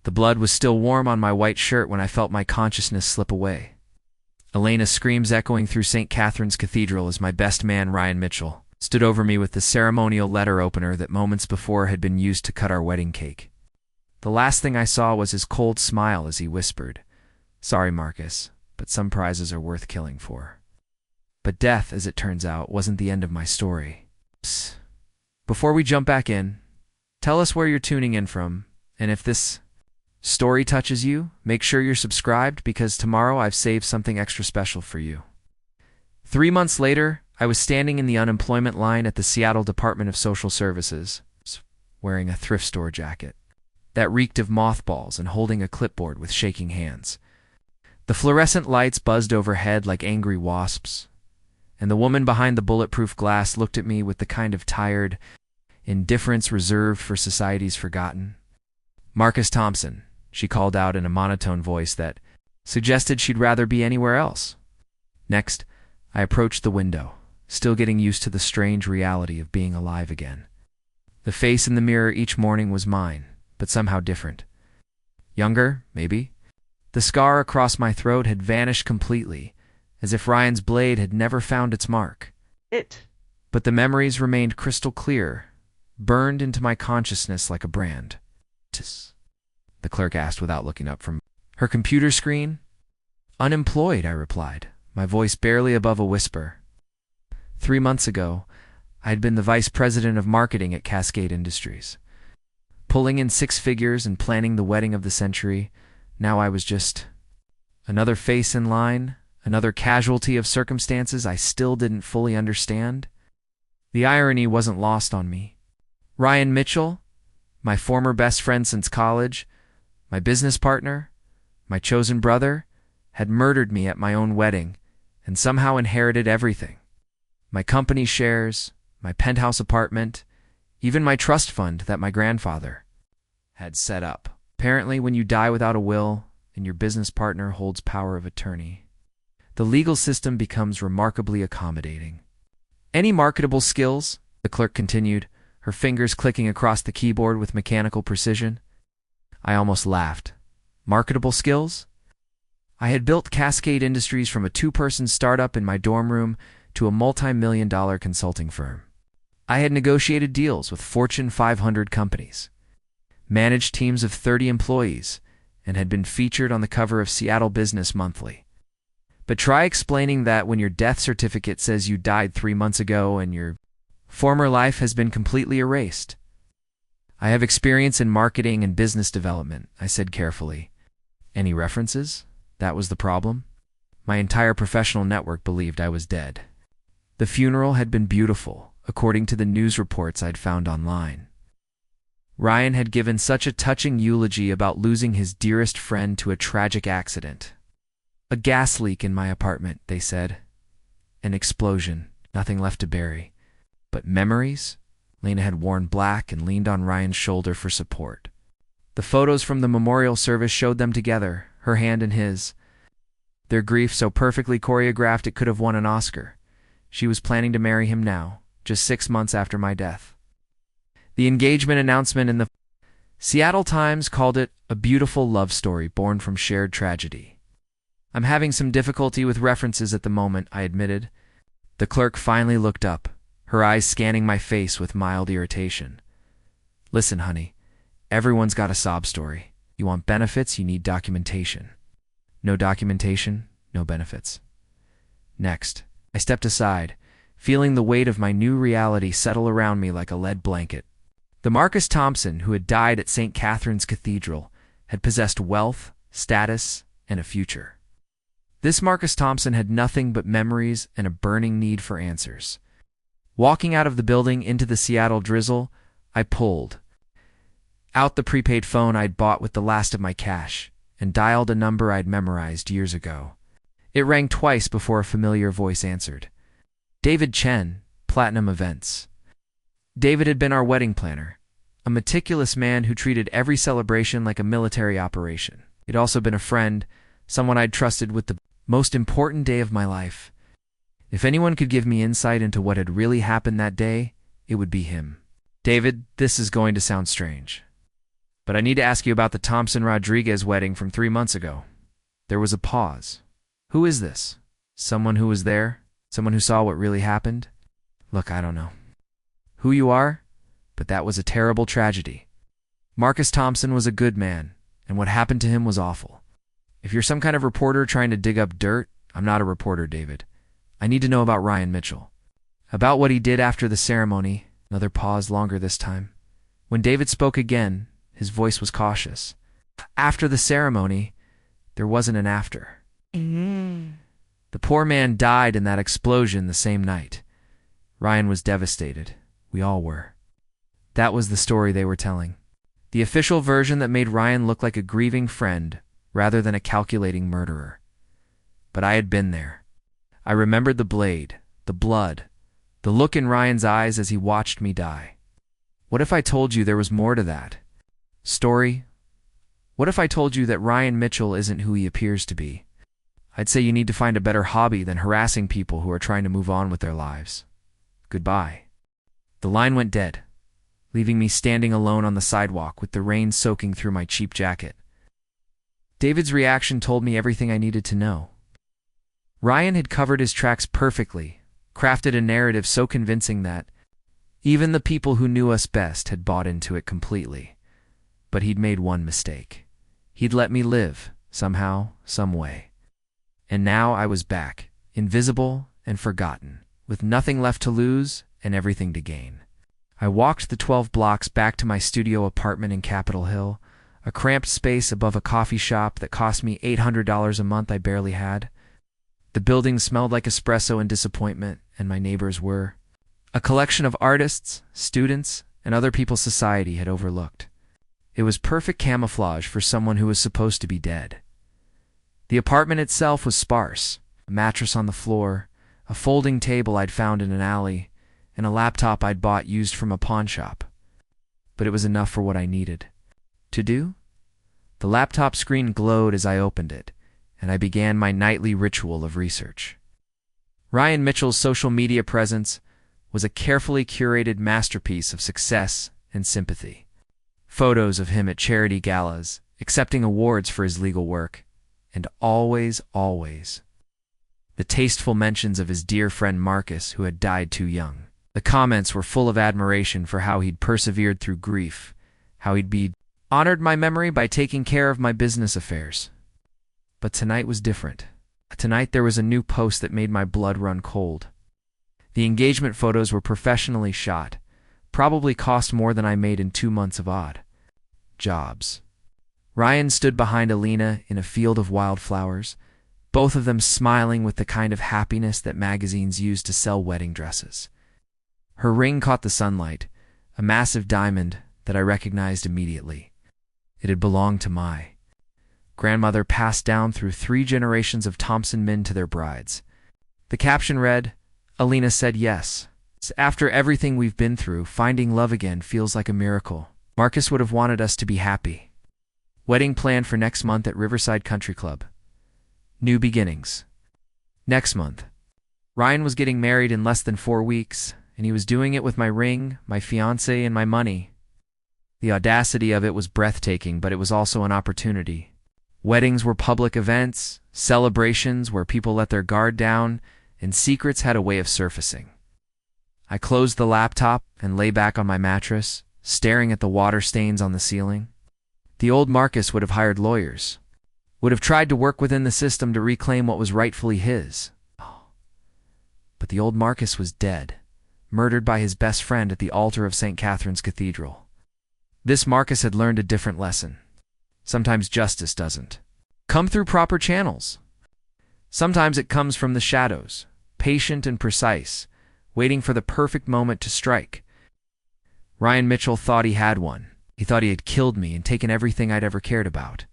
The blood was still warm on my white shirt when I felt my consciousness slip away. Elena's screams echoing through St. Catherine's Cathedral as my best man, Ryan Mitchell, stood over me with the ceremonial letter opener that moments before had been used to cut our wedding cake. The last thing I saw was his cold smile as he whispered, "Sorry, Marcus, but some prizes are worth killing for." But death, as it turns out, wasn't the end of my story. Psst. Before we jump back in, tell us where you're tuning in from, and if this story touches you, make sure you're subscribed because tomorrow I've saved something extra special for you. 3 months later, I was standing in the unemployment line at the Seattle Department of Social Services, wearing a thrift store jacket that reeked of mothballs and holding a clipboard with shaking hands. The fluorescent lights buzzed overhead like angry wasps, and the woman behind the bulletproof glass looked at me with the kind of tired indifference reserved for society's forgotten. "Marcus Thompson," she called out in a monotone voice that suggested she'd rather be anywhere else. Next, I approached the window, still getting used to the strange reality of being alive again. The face in the mirror each morning was mine, but somehow different. Younger, maybe. The scar across my throat had vanished completely, as if Ryan's blade had never found its mark. But the memories remained crystal clear, burned into my consciousness like a brand. The clerk asked without looking up from her computer screen. "Unemployed," I replied, my voice barely above a whisper. 3 months ago, I had been the vice president of marketing at Cascade Industries. Pulling in 6 figures and planning the wedding of the century, now I was just another face in line, another casualty of circumstances I still didn't fully understand. The irony wasn't lost on me. Ryan Mitchell, my former best friend since college, my business partner, my chosen brother, had murdered me at my own wedding and somehow inherited everything. My company shares, my penthouse apartment, even my trust fund that my grandfather had set up. Apparently, when you die without a will and your business partner holds power of attorney, the legal system becomes remarkably accommodating. "Any marketable skills?" the clerk continued, her fingers clicking across the keyboard with mechanical precision. I almost laughed. Marketable skills? I had built Cascade Industries from a 2-person startup in my dorm room to a multi-million-dollar consulting firm. I had negotiated deals with Fortune 500 companies, managed teams of 30 employees, and had been featured on the cover of Seattle Business Monthly. But try explaining that when your death certificate says you died 3 months ago and your former life has been completely erased. "I have experience in marketing and business development," I said carefully. "Any references?" That was the problem. My entire professional network believed I was dead. The funeral had been beautiful, according to the news reports I'd found online. Ryan had given such a touching eulogy about losing his dearest friend to a tragic accident. "A gas leak in my apartment," they said. "An explosion, nothing left to bury. But memories?" Elena had worn black and leaned on Ryan's shoulder for support. The photos from the memorial service showed them together, her hand in his. Their grief so perfectly choreographed it could have won an Oscar. She was planning to marry him now, just 6 months after my death. The engagement announcement in the Seattle Times called it a beautiful love story born from shared tragedy. "I'm having some difficulty with references at the moment," I admitted. The clerk finally looked up, her eyes scanning my face with mild irritation. "Listen, honey, everyone's got a sob story. You want benefits, you need documentation. No documentation, no benefits." Next, I stepped aside, feeling the weight of my new reality settle around me like a lead blanket. The Marcus Thompson, who had died at St. Catherine's Cathedral, had possessed wealth, status, and a future. This Marcus Thompson had nothing but memories and a burning need for answers. Walking out of the building into the Seattle drizzle, I pulled out the prepaid phone I'd bought with the last of my cash and dialed a number I'd memorized years ago. It rang twice before a familiar voice answered. David Chen, Platinum Events. David had been our wedding planner, a meticulous man who treated every celebration like a military operation. He'd also been a friend, someone I'd trusted with the most important day of my life. If anyone could give me insight into what had really happened that day, it would be him. "David, this is going to sound strange." But I need to ask you about the Thompson-Rodriguez wedding from 3 months ago. There was a pause. Who is this? Someone who was there? Someone who saw what really happened? Look, I don't know who you are, but that was a terrible tragedy. Marcus Thompson was a good man, and what happened to him was awful. If you're some kind of reporter trying to dig up dirt, I'm not a reporter, David. I need to know about Ryan Mitchell. About what he did after the ceremony. Another pause, longer this time. When David spoke again, his voice was cautious. After the ceremony, there wasn't an after. The poor man died in that explosion the same night. Ryan was devastated. We all were. That was the story they were telling. The official version that made Ryan look like a grieving friend rather than a calculating murderer. But I had been there. I remembered the blade, the blood, the look in Ryan's eyes as he watched me die. What if I told you there was more to that story? What if I told you that Ryan Mitchell isn't who he appears to be? I'd say you need to find a better hobby than harassing people who are trying to move on with their lives. Goodbye. The line went dead, leaving me standing alone on the sidewalk with the rain soaking through my cheap jacket. David's reaction told me everything I needed to know. Ryan had covered his tracks perfectly, crafted a narrative so convincing that even the people who knew us best had bought into it completely. But he'd made one mistake. He'd let me live, somehow, some way. And now I was back, invisible and forgotten, with nothing left to lose and everything to gain. I walked the 12 blocks back to my studio apartment in Capitol Hill, a cramped space above a coffee shop that cost me $800 a month I barely had. The building smelled like espresso and disappointment, and my neighbors were a collection of artists, students, and other people society had overlooked. It was perfect camouflage for someone who was supposed to be dead. The apartment itself was sparse, a mattress on the floor, a folding table I'd found in an alley, and a laptop I'd bought used from a pawn shop. But it was enough for what I needed to do. The laptop screen glowed as I opened it, and I began my nightly ritual of research. Ryan Mitchell's social media presence was a carefully curated masterpiece of success and sympathy. Photos of him at charity galas, accepting awards for his legal work, and always, the tasteful mentions of his dear friend Marcus, who had died too young. The comments were full of admiration for how he'd persevered through grief, how he'd honored my memory by taking care of my business affairs. But tonight was different. Tonight there was a new post that made my blood run cold. The engagement photos were professionally shot, probably cost more than I made in 2 months of odd jobs. Ryan stood behind Elena in a field of wildflowers, both of them smiling with the kind of happiness that magazines use to sell wedding dresses. Her ring caught the sunlight, a massive diamond that I recognized immediately. It had belonged to my grandmother, passed down through 3 generations of Thompson men to their brides. The caption read, "Elena said yes. After everything we've been through, finding love again feels like a miracle. Marcus would have wanted us to be happy. Wedding planned for next month at Riverside Country Club. New beginnings." Next month. Ryan was getting married in less than 4 weeks, and he was doing it with my ring, my fiancé, and my money. The audacity of it was breathtaking, but it was also an opportunity. Weddings were public events, celebrations where people let their guard down, and secrets had a way of surfacing. I closed the laptop and lay back on my mattress, staring at the water stains on the ceiling. The old Marcus would have hired lawyers, would have tried to work within the system to reclaim what was rightfully his. But the old Marcus was dead, murdered by his best friend at the altar of St. Catherine's Cathedral. This Marcus had learned a different lesson. Sometimes justice doesn't come through proper channels. Sometimes it comes from the shadows, patient and precise, waiting for the perfect moment to strike. Ryan Mitchell thought he had one. He thought he had killed me and taken everything I'd ever cared about.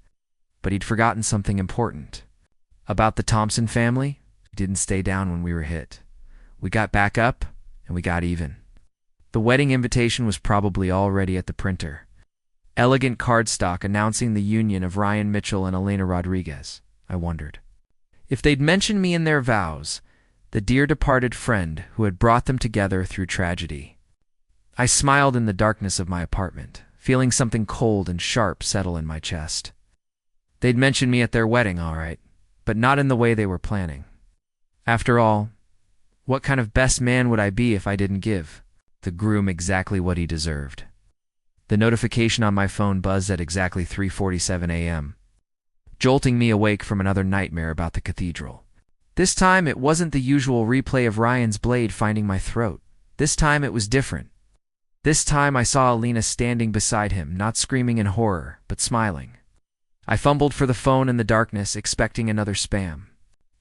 But he'd forgotten something important. About the Thompson family, we didn't stay down when we were hit. We got back up, and we got even. The wedding invitation was probably already at the printer. Elegant cardstock announcing the union of Ryan Mitchell and Elena Rodriguez. I wondered if they'd mention me in their vows, the dear departed friend who had brought them together through tragedy. I smiled in the darkness of my apartment, feeling something cold and sharp settle in my chest. They'd mentioned me at their wedding, all right, but not in the way they were planning. After all, what kind of best man would I be if I didn't give the groom exactly what he deserved? The notification on my phone buzzed at exactly 3:47 a.m., jolting me awake from another nightmare about the cathedral. This time, it wasn't the usual replay of Ryan's blade finding my throat. This time, it was different. This time, I saw Elena standing beside him, not screaming in horror, but smiling. I fumbled for the phone in the darkness, expecting another spam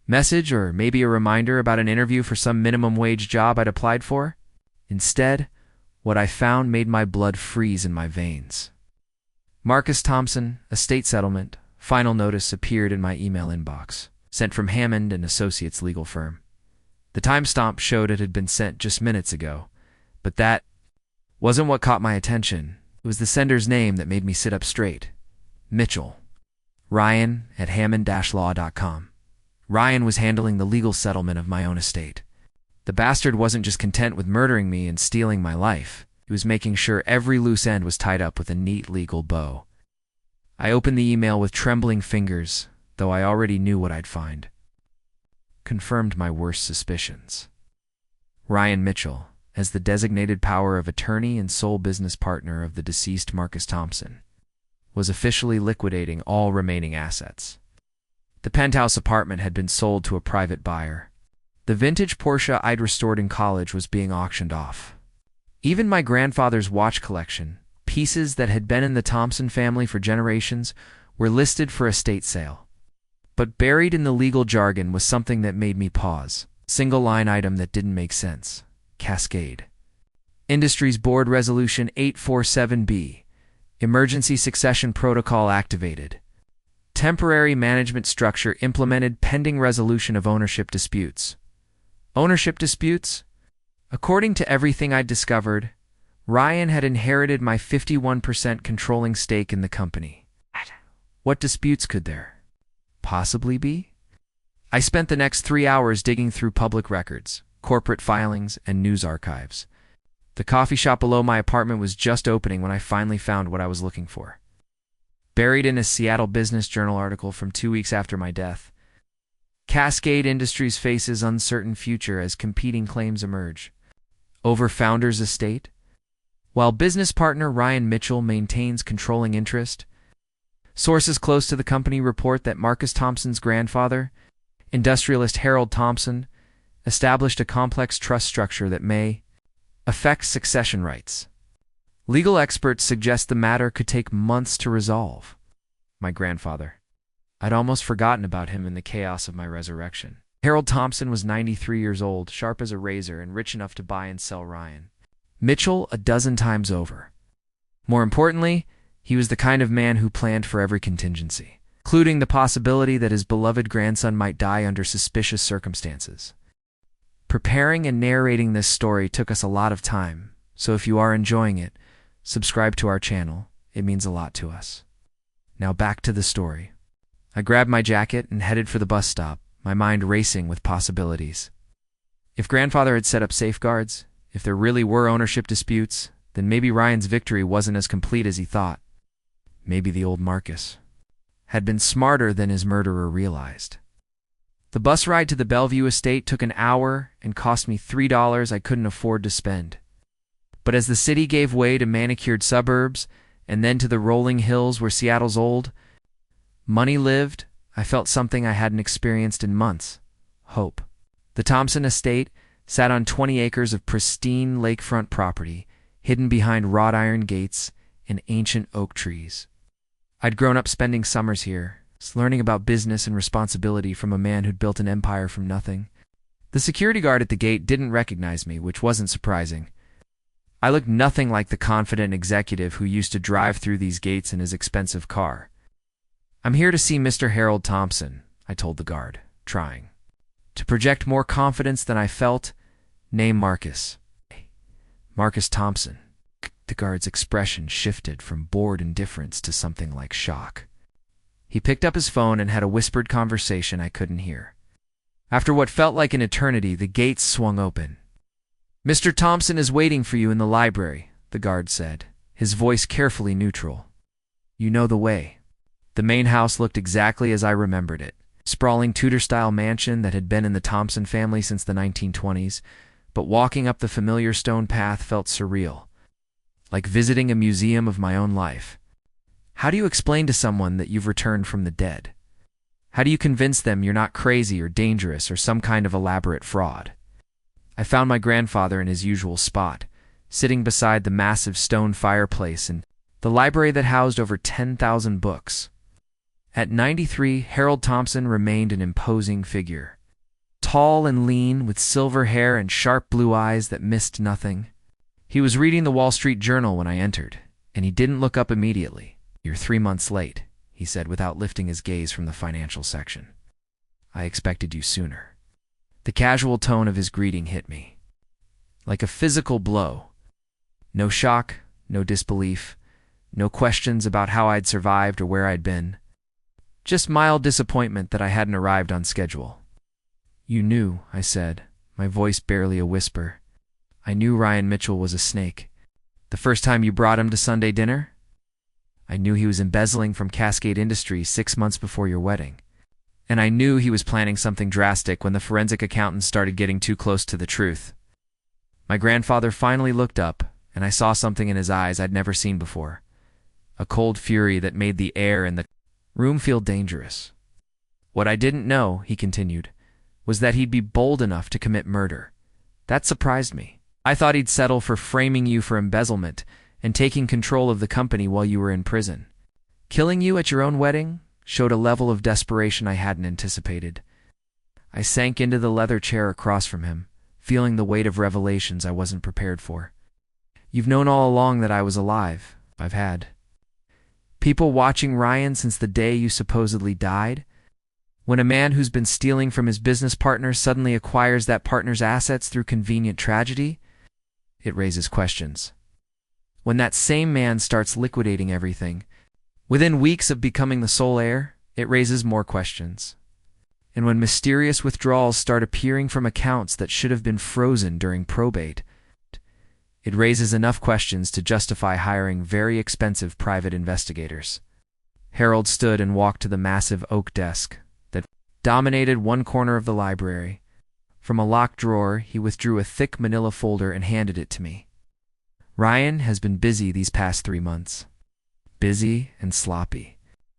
message or maybe a reminder about an interview for some minimum wage job I'd applied for. Instead, what I found made my blood freeze in my veins. Marcus Thompson, estate settlement, final notice appeared in my email inbox, sent from Hammond and Associates legal firm. The timestamp showed it had been sent just minutes ago, but that wasn't what caught my attention. It was the sender's name that made me sit up straight. Mitchell. Ryan at hammond-law.com. Ryan was handling the legal settlement of my own estate. The bastard wasn't just content with murdering me and stealing my life. He was making sure every loose end was tied up with a neat legal bow. I opened the email with trembling fingers, though I already knew what I'd find. Confirmed my worst suspicions. Ryan Mitchell, as the designated power of attorney and sole business partner of the deceased Marcus Thompson, was officially liquidating all remaining assets. The penthouse apartment had been sold to a private buyer. The vintage Porsche I'd restored in college was being auctioned off. Even my grandfather's watch collection, pieces that had been in the Thompson family for generations, were listed for estate sale. But buried in the legal jargon was something that made me pause. Single line item that didn't make sense. Cascade. Industries Board Resolution 847B. Emergency Succession Protocol activated. Temporary management structure implemented pending resolution of ownership disputes. Ownership disputes? According to everything I'd discovered, Ryan had inherited my 51% controlling stake in the company. What disputes could there possibly be? I spent the next 3 hours digging through public records, corporate filings, and news archives. The coffee shop below my apartment was just opening when I finally found what I was looking for. Buried in a Seattle Business Journal article from 2 weeks after my death, Cascade Industries faces uncertain future as competing claims emerge. Over founder's estate? While business partner Ryan Mitchell maintains controlling interest, sources close to the company report that Marcus Thompson's grandfather, industrialist Harold Thompson, established a complex trust structure that may affect succession rights. Legal experts suggest the matter could take months to resolve. My grandfather. I'd almost forgotten about him in the chaos of my resurrection. Harold Thompson was 93 years old, sharp as a razor, and rich enough to buy and sell Ryan Mitchell a dozen times over. More importantly, he was the kind of man who planned for every contingency, including the possibility that his beloved grandson might die under suspicious circumstances. Preparing and narrating this story took us a lot of time, so if you are enjoying it, subscribe to our channel. It means a lot to us. Now back to the story. I grabbed my jacket and headed for the bus stop, my mind racing with possibilities. If grandfather had set up safeguards, if there really were ownership disputes, then maybe Ryan's victory wasn't as complete as he thought. Maybe the old Marcus had been smarter than his murderer realized. The bus ride to the Bellevue estate took an hour and cost me $3 I couldn't afford to spend. But as the city gave way to manicured suburbs and then to the rolling hills where Seattle's old money lived, I felt something I hadn't experienced in months: hope. The Thompson estate sat on 20 acres of pristine lakefront property, hidden behind wrought iron gates and ancient oak trees. I'd grown up spending summers here, learning about business and responsibility from a man who'd built an empire from nothing. The security guard at the gate didn't recognize me, which wasn't surprising. I looked nothing like the confident executive who used to drive through these gates in his expensive car. "I'm here to see Mr. Harold Thompson," I told the guard, trying to project more confidence than I felt. "Name Marcus." "Marcus Thompson." The guard's expression shifted from bored indifference to something like shock. He picked up his phone and had a whispered conversation I couldn't hear. After what felt like an eternity, the gates swung open. "Mr. Thompson is waiting for you in the library," the guard said, his voice carefully neutral. "You know the way." The main house looked exactly as I remembered it. Sprawling Tudor-style mansion that had been in the Thompson family since the 1920s, but walking up the familiar stone path felt surreal, like visiting a museum of my own life. How do you explain to someone that you've returned from the dead? How do you convince them you're not crazy or dangerous or some kind of elaborate fraud? I found my grandfather in his usual spot, sitting beside the massive stone fireplace in the library that housed over 10,000 books. At 93, Harold Thompson remained an imposing figure. Tall and lean, with silver hair and sharp blue eyes that missed nothing. He was reading the Wall Street Journal when I entered, and he didn't look up immediately. "You're 3 months late," he said without lifting his gaze from the financial section. "I expected you sooner." The casual tone of his greeting hit me like a physical blow. No shock, no disbelief, no questions about how I'd survived or where I'd been. Just mild disappointment that I hadn't arrived on schedule. "You knew," I said, my voice barely a whisper. "I knew Ryan Mitchell was a snake. The first time you brought him to Sunday dinner? I knew he was embezzling from Cascade Industries 6 months before your wedding. And I knew he was planning something drastic when the forensic accountants started getting too close to the truth." My grandfather finally looked up, and I saw something in his eyes I'd never seen before. A cold fury that made the air in the room feel dangerous. "What I didn't know," he continued, "was that he'd be bold enough to commit murder. That surprised me. I thought he'd settle for framing you for embezzlement and taking control of the company while you were in prison. Killing you at your own wedding showed a level of desperation I hadn't anticipated." I sank into the leather chair across from him, feeling the weight of revelations I wasn't prepared for. "You've known all along that I was alive. I've had people watching Ryan since the day you supposedly died. When a man who's been stealing from his business partner suddenly acquires that partner's assets through convenient tragedy, it raises questions. When that same man starts liquidating everything, within weeks of becoming the sole heir, it raises more questions. And when mysterious withdrawals start appearing from accounts that should have been frozen during probate, it raises enough questions to justify hiring very expensive private investigators." Harold stood and walked to the massive oak desk that dominated one corner of the library. From a locked drawer, he withdrew a thick manila folder and handed it to me. "Ryan has been busy these past 3 months. Busy and sloppy.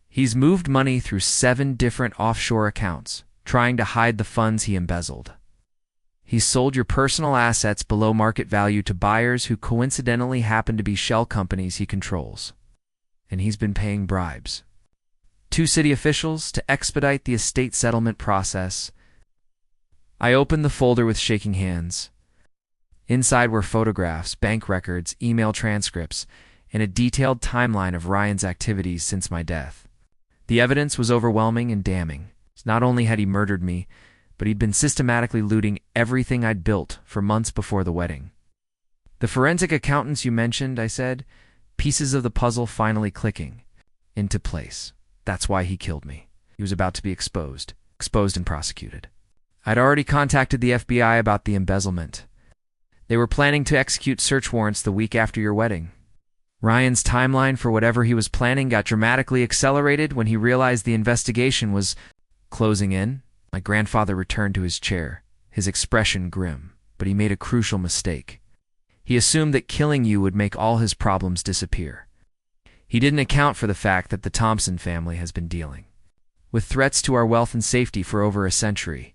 He's moved money through 7 different offshore accounts, trying to hide the funds he embezzled. He's sold your personal assets below market value to buyers who coincidentally happen to be shell companies he controls. And he's been paying bribes. 2 city officials to expedite the estate settlement process." I opened the folder with shaking hands. Inside were photographs, bank records, email transcripts, and a detailed timeline of Ryan's activities since my death. The evidence was overwhelming and damning. Not only had he murdered me, but he'd been systematically looting everything I'd built for months before the wedding. "The forensic accountants you mentioned," I said, pieces of the puzzle finally clicking into place. "That's why he killed me. He was about to be exposed and prosecuted. I'd already contacted the FBI about the embezzlement. They were planning to execute search warrants the week after your wedding. Ryan's timeline for whatever he was planning got dramatically accelerated when he realized the investigation was closing in." My grandfather returned to his chair, his expression grim, but he made a crucial mistake. He assumed that killing you would make all his problems disappear. He didn't account for the fact that the Thompson family has been dealing with threats to our wealth and safety for over a century.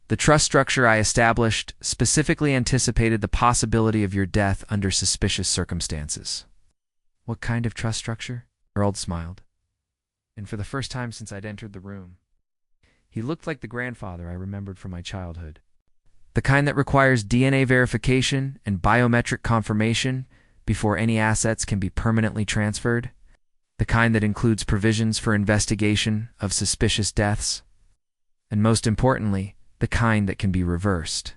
The trust structure I established specifically anticipated the possibility of your death under suspicious circumstances." "What kind of trust structure?" Harold smiled. And for the first time since I'd entered the room, he looked like the grandfather I remembered from my childhood. "The kind that requires DNA verification and biometric confirmation before any assets can be permanently transferred. The kind that includes provisions for investigation of suspicious deaths. And most importantly, the kind that can be reversed.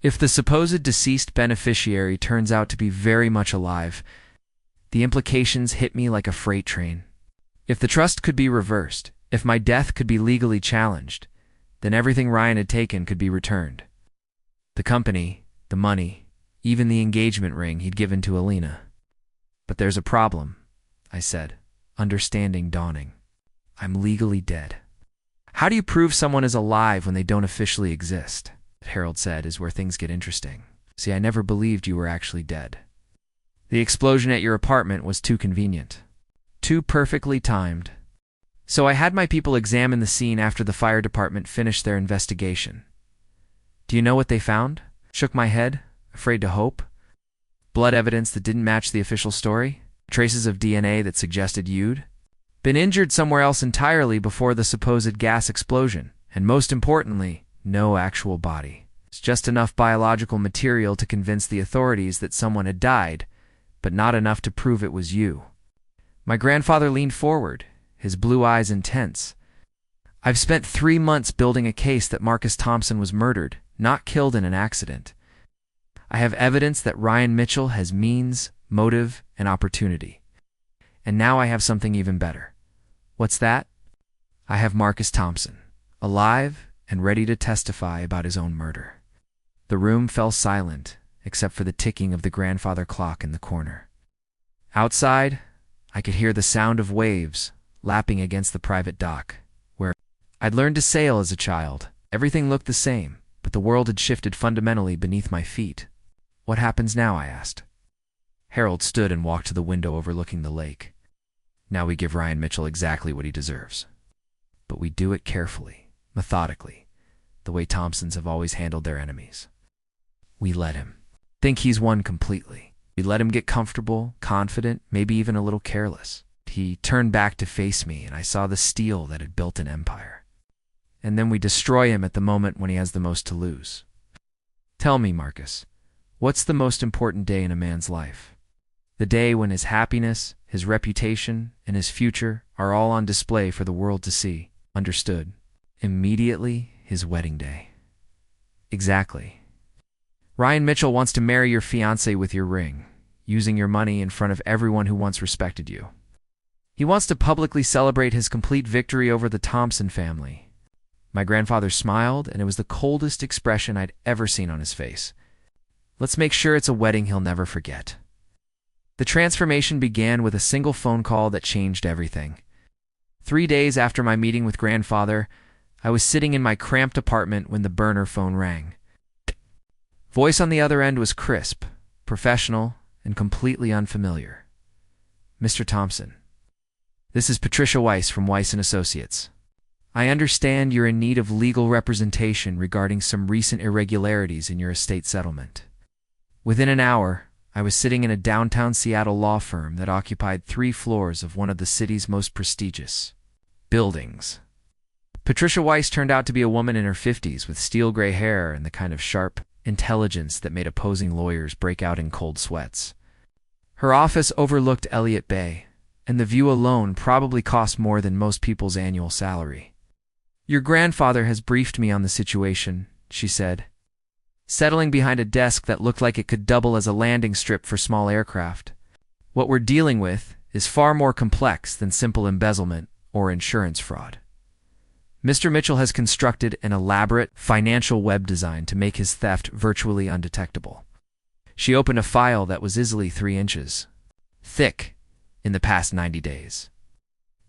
If the supposed deceased beneficiary turns out to be very much alive, the implications hit me like a freight train. If the trust could be reversed, if my death could be legally challenged, then everything Ryan had taken could be returned. The company, the money, even the engagement ring he'd given to Elena. But there's a problem, I said, understanding dawning. I'm legally dead. How do you prove someone is alive when they don't officially exist? Harold said, is where things get interesting. See, I never believed you were actually dead. The explosion at your apartment was too convenient. Too perfectly timed. So I had my people examine the scene after the fire department finished their investigation. Do you know what they found? Shook my head, afraid to hope. Blood evidence that didn't match the official story? Traces of DNA that suggested you'd been injured somewhere else entirely before the supposed gas explosion. And most importantly, no actual body. It's just enough biological material to convince the authorities that someone had died, but not enough to prove it was you. My grandfather leaned forward, his blue eyes intense. I've spent 3 months building a case that Marcus Thompson was murdered, not killed in an accident. I have evidence that Ryan Mitchell has means, motive, and opportunity. And now I have something even better. What's that? I have Marcus Thompson, alive and ready to testify about his own murder. The room fell silent, except for the ticking of the grandfather clock in the corner. Outside, I could hear the sound of waves lapping against the private dock, where I'd learned to sail as a child. Everything looked the same, but the world had shifted fundamentally beneath my feet. What happens now? I asked. Harold stood and walked to the window overlooking the lake. Now we give Ryan Mitchell exactly what he deserves. But we do it carefully, methodically, the way Thompsons have always handled their enemies. We let him think he's won completely. We let him get comfortable, confident, maybe even a little careless. He turned back to face me, and I saw the steel that had built an empire. And then we destroy him at the moment when he has the most to lose. Tell me, Marcus, what's the most important day in a man's life? The day when his happiness, his reputation, and his future are all on display for the world to see. Understood. Immediately, his wedding day. Exactly. Ryan Mitchell wants to marry your fiancée with your ring, using your money in front of everyone who once respected you. He wants to publicly celebrate his complete victory over the Thompson family. My grandfather smiled, and it was the coldest expression I'd ever seen on his face. Let's make sure it's a wedding he'll never forget. The transformation began with a single phone call that changed everything. 3 days after my meeting with grandfather, I was sitting in my cramped apartment when the burner phone rang. Voice on the other end was crisp, professional, and completely unfamiliar. Mr. Thompson, this is Patricia Weiss from Weiss & Associates. I understand you're in need of legal representation regarding some recent irregularities in your estate settlement. Within an hour, I was sitting in a downtown Seattle law firm that occupied 3 floors of one of the city's most prestigious buildings. Patricia Weiss turned out to be a woman in her 50s with steel gray hair and the kind of sharp intelligence that made opposing lawyers break out in cold sweats. Her office overlooked Elliott Bay, and the view alone probably cost more than most people's annual salary. Your grandfather has briefed me on the situation, she said, settling behind a desk that looked like it could double as a landing strip for small aircraft. What we're dealing with is far more complex than simple embezzlement or insurance fraud. Mr. Mitchell has constructed an elaborate financial web design to make his theft virtually undetectable. She opened a file that was easily 3 inches thick in the past 90 days.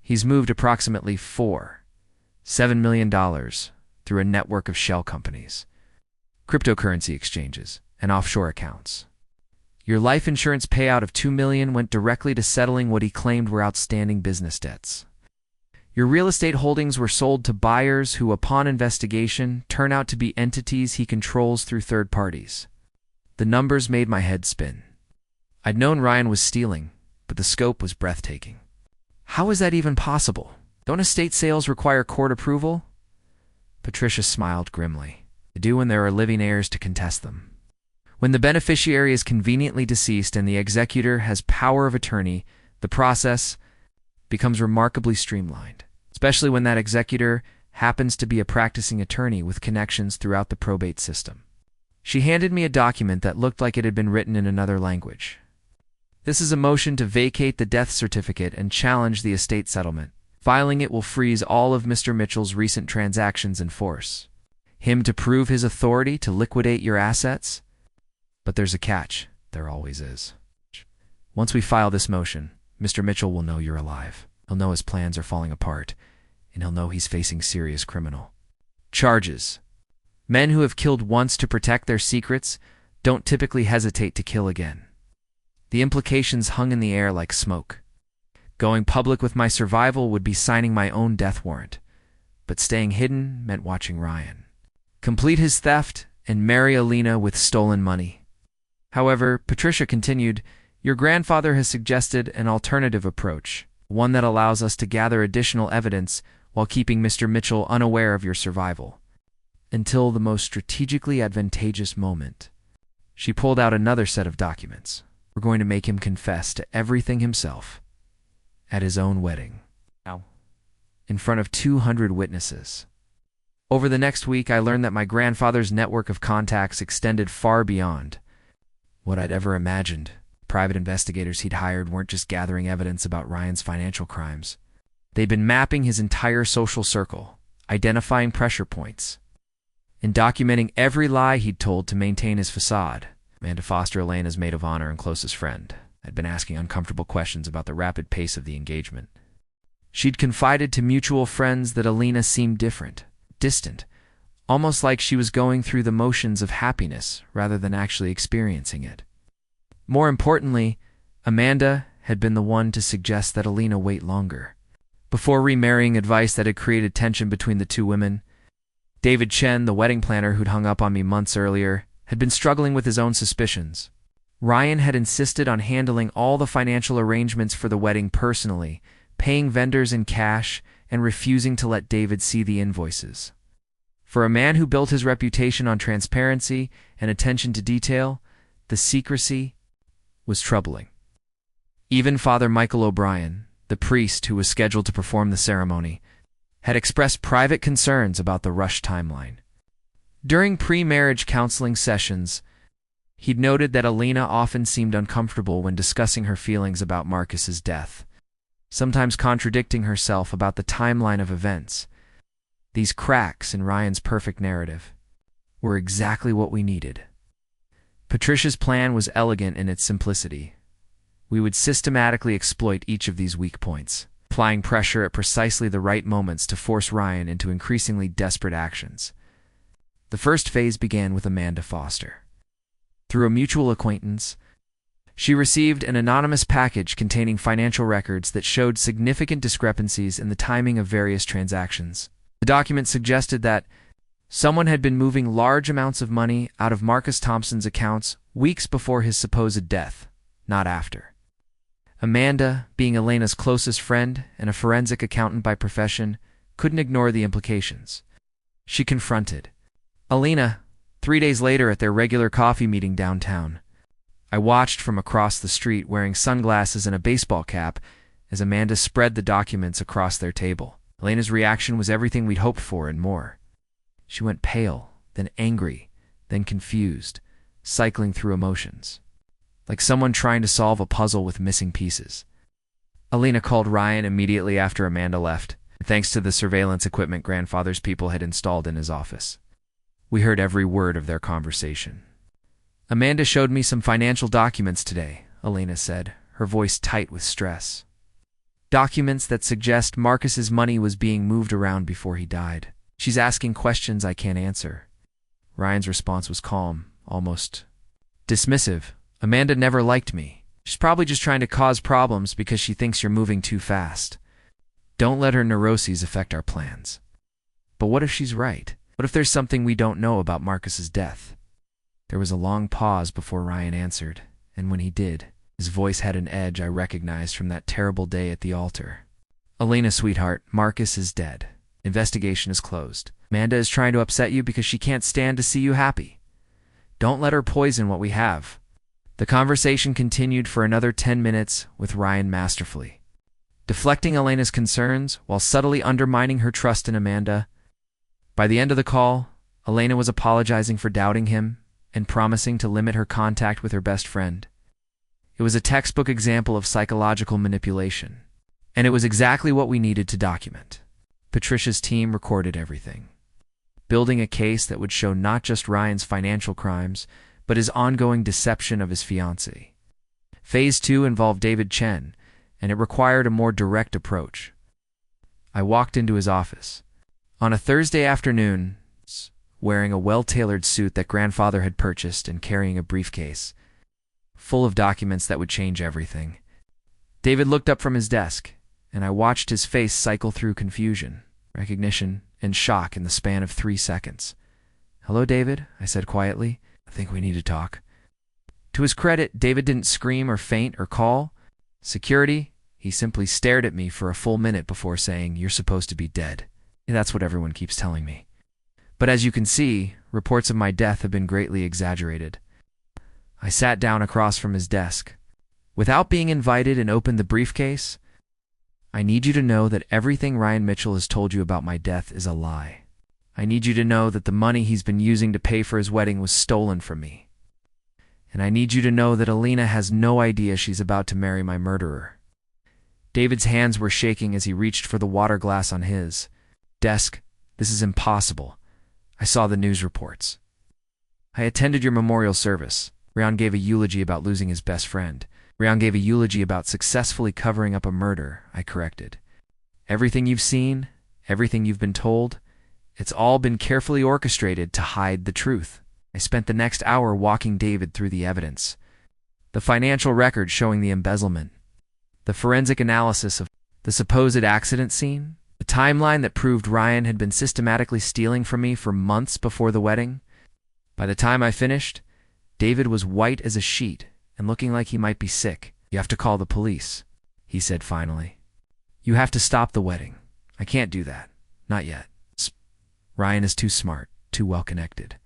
He's moved approximately $7 million through a network of shell companies, cryptocurrency exchanges, and offshore accounts. Your life insurance payout of $2 million went directly to settling what he claimed were outstanding business debts. Your real estate holdings were sold to buyers who, upon investigation, turn out to be entities he controls through third parties. The numbers made my head spin. I'd known Ryan was stealing, but the scope was breathtaking. How is that even possible? Don't estate sales require court approval? Patricia smiled grimly. They do when there are living heirs to contest them. When the beneficiary is conveniently deceased and the executor has power of attorney, the process becomes remarkably streamlined, especially when that executor happens to be a practicing attorney with connections throughout the probate system. She handed me a document that looked like it had been written in another language. This is a motion to vacate the death certificate and challenge the estate settlement. Filing it will freeze all of Mr. Mitchell's recent transactions in force. Him to prove his authority to liquidate your assets? But there's a catch. There always is. Once we file this motion, Mr. Mitchell will know you're alive. He'll know his plans are falling apart, and he'll know he's facing serious criminal charges. Men who have killed once to protect their secrets don't typically hesitate to kill again. The implications hung in the air like smoke. Going public with my survival would be signing my own death warrant, but staying hidden meant watching Ryan complete his theft and marry Elena with stolen money. However, Patricia continued, your grandfather has suggested an alternative approach, one that allows us to gather additional evidence while keeping Mr. Mitchell unaware of your survival, until the most strategically advantageous moment. She pulled out another set of documents. We're going to make him confess to everything himself at his own wedding. Now, in front of 200 witnesses. Over the next week, I learned that my grandfather's network of contacts extended far beyond what I'd ever imagined. Private investigators he'd hired weren't just gathering evidence about Ryan's financial crimes. They'd been mapping his entire social circle, identifying pressure points, and documenting every lie he'd told to maintain his facade. Amanda Foster, Elena's maid of honor and closest friend, had been asking uncomfortable questions about the rapid pace of the engagement. She'd confided to mutual friends that Elena seemed different, distant, almost like she was going through the motions of happiness rather than actually experiencing it. More importantly, Amanda had been the one to suggest that Elena wait longer before remarrying, advice that had created tension between the two women. David Chen, the wedding planner who'd hung up on me months earlier, had been struggling with his own suspicions. Ryan had insisted on handling all the financial arrangements for the wedding personally, paying vendors in cash and refusing to let David see the invoices. For a man who built his reputation on transparency and attention to detail, the secrecy was troubling. Even Father Michael O'Brien, the priest who was scheduled to perform the ceremony, had expressed private concerns about the rushed timeline. During pre-marriage counseling sessions, he'd noted that Elena often seemed uncomfortable when discussing her feelings about Marcus's death, sometimes contradicting herself about the timeline of events. These cracks in Ryan's perfect narrative were exactly what we needed. Patricia's plan was elegant in its simplicity. We would systematically exploit each of these weak points, applying pressure at precisely the right moments to force Ryan into increasingly desperate actions. The first phase began with Amanda Foster. Through a mutual acquaintance, she received an anonymous package containing financial records that showed significant discrepancies in the timing of various transactions. The document suggested that someone had been moving large amounts of money out of Marcus Thompson's accounts weeks before his supposed death, not after. Amanda, being Elena's closest friend and a forensic accountant by profession, couldn't ignore the implications. She confronted Elena 3 days later at their regular coffee meeting downtown. I watched from across the street, wearing sunglasses and a baseball cap, as Amanda spread the documents across their table. Elena's reaction was everything we'd hoped for and more. She went pale, then angry, then confused, cycling through emotions, like someone trying to solve a puzzle with missing pieces. Elena called Ryan immediately after Amanda left, thanks to the surveillance equipment grandfather's people had installed in his office. We heard every word of their conversation. Amanda showed me some financial documents today, Elena said, her voice tight with stress. Documents that suggest Marcus's money was being moved around before he died. She's asking questions I can't answer. Ryan's response was calm, almost dismissive. Amanda never liked me. She's probably just trying to cause problems because she thinks you're moving too fast. Don't let her neuroses affect our plans. But what if she's right? What if there's something we don't know about Marcus's death? There was a long pause before Ryan answered, and when he did, his voice had an edge I recognized from that terrible day at the altar. Elena, sweetheart, Marcus is dead. Investigation is closed. Amanda is trying to upset you because she can't stand to see you happy. Don't let her poison what we have. The conversation continued for another 10 minutes with Ryan masterfully, deflecting Elena's concerns while subtly undermining her trust in Amanda. By the end of the call, Elena was apologizing for doubting him and promising to limit her contact with her best friend. It was a textbook example of psychological manipulation, and it was exactly what we needed to document. Patricia's team recorded everything, building a case that would show not just Ryan's financial crimes, but his ongoing deception of his fiancée. Phase 2 involved David Chen, and it required a more direct approach. I walked into his office. On a Thursday afternoon, wearing a well-tailored suit that grandfather had purchased and carrying a briefcase full of documents that would change everything. David looked up from his desk, and I watched his face cycle through confusion, recognition, and shock in the span of 3 seconds. "Hello, David," I said quietly. "I think we need to talk." To his credit, David didn't scream or faint or call security. He simply stared at me for a full minute before saying, "You're supposed to be dead." That's what everyone keeps telling me. But as you can see, reports of my death have been greatly exaggerated. I sat down across from his desk. Without being invited, and opened the briefcase. "I need you to know that everything Ryan Mitchell has told you about my death is a lie. I need you to know that the money he's been using to pay for his wedding was stolen from me. And I need you to know that Elena has no idea she's about to marry my murderer." David's hands were shaking as he reached for the water glass on his desk. "This is impossible. I saw the news reports. I attended your memorial service." Ryan gave a eulogy about losing his best friend. Ryan gave a eulogy about successfully covering up a murder, I corrected. "Everything you've seen, everything you've been told, it's all been carefully orchestrated to hide the truth." I spent the next hour walking David through the evidence. The financial record showing the embezzlement, the forensic analysis of the supposed accident scene, the timeline that proved Ryan had been systematically stealing from me for months before the wedding. By the time I finished, David was white as a sheet and looking like he might be sick. "You have to call the police," he said finally. "You have to stop the wedding. I can't do that. Not yet. Ryan is too smart, too well-connected.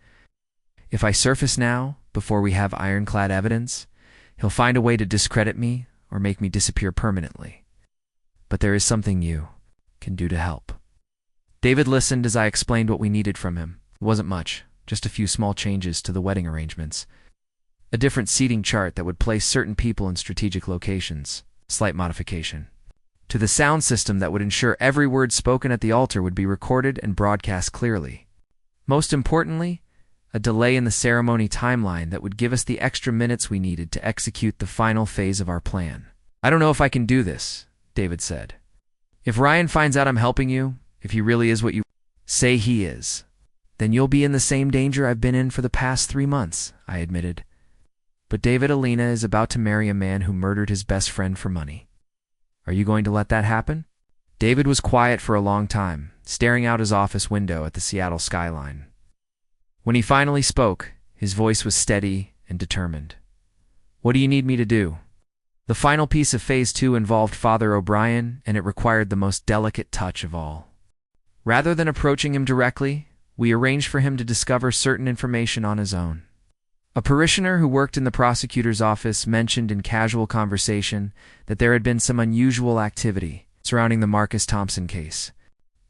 If I surface now, before we have ironclad evidence, he'll find a way to discredit me or make me disappear permanently. But there is something you can do to help." David listened as I explained what we needed from him. It wasn't much, just a few small changes to the wedding arrangements. A different seating chart that would place certain people in strategic locations, slight modification. To the sound system that would ensure every word spoken at the altar would be recorded and broadcast clearly. Most importantly, a delay in the ceremony timeline that would give us the extra minutes we needed to execute the final phase of our plan. "I don't know if I can do this," David said. "If Ryan finds out I'm helping you, if he really is what you say he is, then you'll be in the same danger I've been in for the past 3 months, I admitted. "But David, Elena is about to marry a man who murdered his best friend for money. Are you going to let that happen?" David was quiet for a long time, staring out his office window at the Seattle skyline. When he finally spoke, his voice was steady and determined. "What do you need me to do?" The final piece of Phase 2 involved Father O'Brien, and it required the most delicate touch of all. Rather than approaching him directly, we arranged for him to discover certain information on his own. A parishioner who worked in the prosecutor's office mentioned in casual conversation that there had been some unusual activity surrounding the Marcus Thompson case.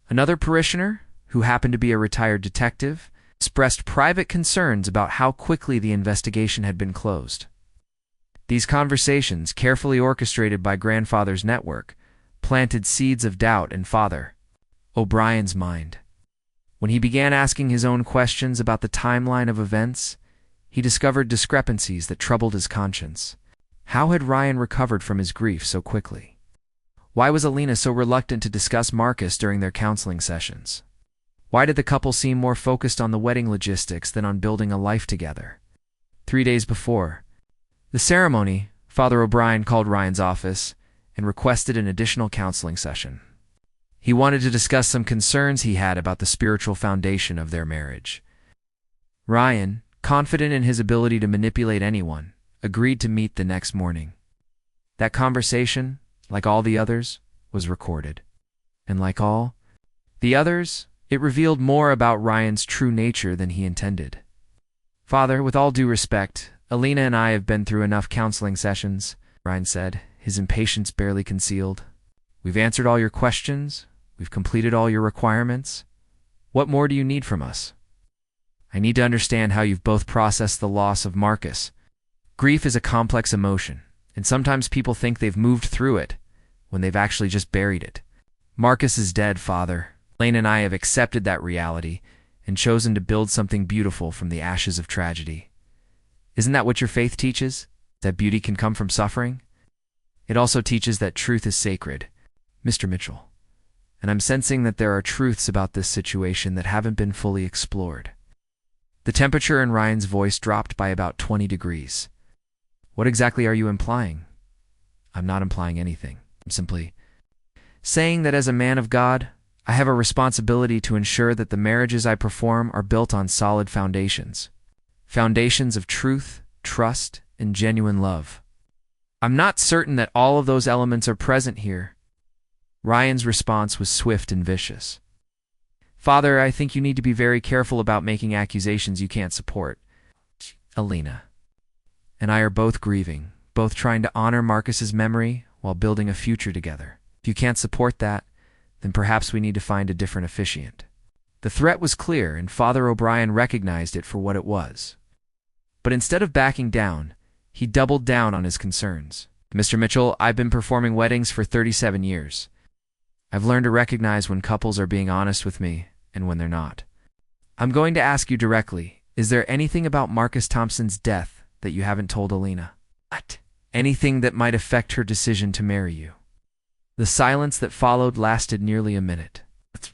Another parishioner, who happened to be a retired detective, expressed private concerns about how quickly the investigation had been closed. These conversations, carefully orchestrated by grandfather's network, planted seeds of doubt in Father O'Brien's mind. When he began asking his own questions about the timeline of events, he discovered discrepancies that troubled his conscience. How had Ryan recovered from his grief so quickly? Why was Elena so reluctant to discuss Marcus during their counseling sessions? Why did the couple seem more focused on the wedding logistics than on building a life together? 3 days before the ceremony, Father O'Brien called Ryan's office and requested an additional counseling session. He wanted to discuss some concerns he had about the spiritual foundation of their marriage. Ryan, confident in his ability to manipulate anyone, agreed to meet the next morning. That conversation, like all the others, was recorded. And like all the others, it revealed more about Ryan's true nature than he intended. "Father, with all due respect, Elena and I have been through enough counseling sessions," Ryan said, his impatience barely concealed. "We've answered all your questions. We've completed all your requirements. What more do you need from us? I need to understand how you've both processed the loss of Marcus. Grief is a complex emotion, and sometimes people think they've moved through it when they've actually just buried it. Marcus is dead, Father. Elena and I have accepted that reality and chosen to build something beautiful from the ashes of tragedy. Isn't that what your faith teaches?" that beauty can come from suffering. It also teaches that truth is sacred, Mr. Mitchell. And I'm sensing that there are truths about this situation that haven't been fully explored. The temperature in Ryan's voice dropped by about 20 degrees. What exactly are you implying? I'm not implying anything. I'm simply saying that as a man of God, I have a responsibility to ensure that the marriages I perform are built on solid foundations. Foundations of truth, trust, and genuine love. I'm not certain that all of those elements are present here. Ryan's response was swift and vicious. Father, I think you need to be very careful about making accusations you can't support. Elena and I are both grieving, both trying to honor Marcus's memory while building a future together. If you can't support that, then perhaps we need to find a different officiant. The threat was clear, and Father O'Brien recognized it for what it was. But instead of backing down, he doubled down on his concerns. Mr. Mitchell, I've been performing weddings for 37 years. I've learned to recognize when couples are being honest with me and when they're not. I'm going to ask you directly, is there anything about Marcus Thompson's death that you haven't told Elena? What? Anything that might affect her decision to marry you? The silence that followed lasted nearly a minute. The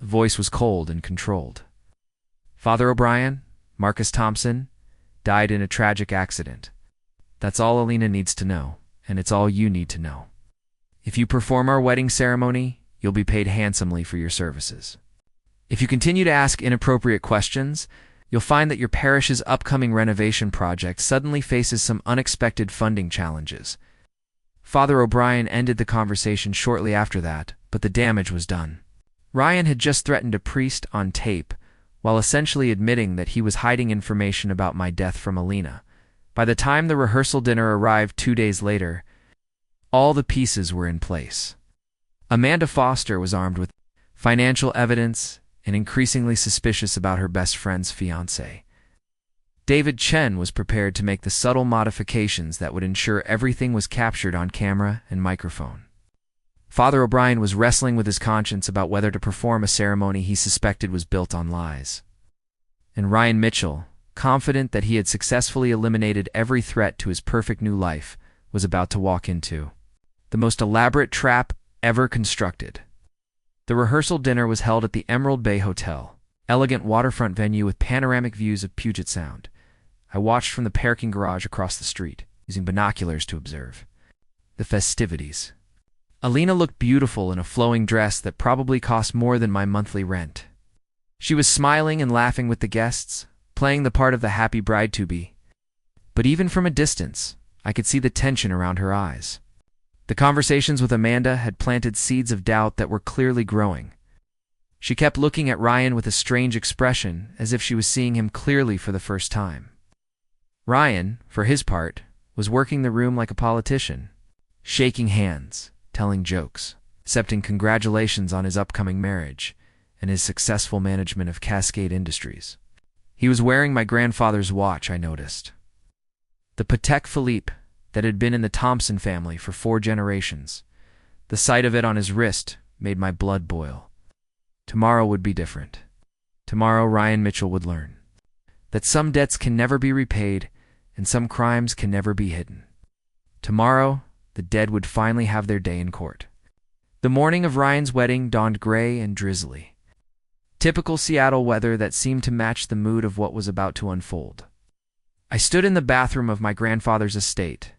voice was cold and controlled. Father O'Brien, Marcus Thompson, died in a tragic accident. That's all Elena needs to know, and it's all you need to know. If you perform our wedding ceremony, you'll be paid handsomely for your services. If you continue to ask inappropriate questions, you'll find that your parish's upcoming renovation project suddenly faces some unexpected funding challenges. Father O'Brien ended the conversation shortly after that, but the damage was done. Ryan had just threatened a priest on tape, while essentially admitting that he was hiding information about my death from Elena. By the time the rehearsal dinner arrived 2 days later, all the pieces were in place. Amanda Foster was armed with financial evidence and increasingly suspicious about her best friend's fiancé. David Chen was prepared to make the subtle modifications that would ensure everything was captured on camera and microphone. Father O'Brien was wrestling with his conscience about whether to perform a ceremony he suspected was built on lies. And Ryan Mitchell, confident that he had successfully eliminated every threat to his perfect new life, was about to walk into the most elaborate trap ever constructed. The rehearsal dinner was held at the Emerald Bay Hotel, elegant waterfront venue with panoramic views of Puget Sound. I watched from the parking garage across the street, using binoculars to observe the festivities. Elena looked beautiful in a flowing dress that probably cost more than my monthly rent. She was smiling and laughing with the guests, playing the part of the happy bride-to-be. But even from a distance, I could see the tension around her eyes. The conversations with Amanda had planted seeds of doubt that were clearly growing. She kept looking at Ryan with a strange expression, as if she was seeing him clearly for the first time. Ryan, for his part, was working the room like a politician, shaking hands, telling jokes, accepting congratulations on his upcoming marriage and his successful management of Cascade Industries. He was wearing my grandfather's watch, I noticed. The Patek Philippe that had been in the Thompson family for 4 generations. The sight of it on his wrist made my blood boil. Tomorrow would be different. Tomorrow Ryan Mitchell would learn that some debts can never be repaid and some crimes can never be hidden. Tomorrow, the dead would finally have their day in court. The morning of Ryan's wedding dawned gray and drizzly. Typical Seattle weather that seemed to match the mood of what was about to unfold. I stood in the bathroom of my grandfather's estate,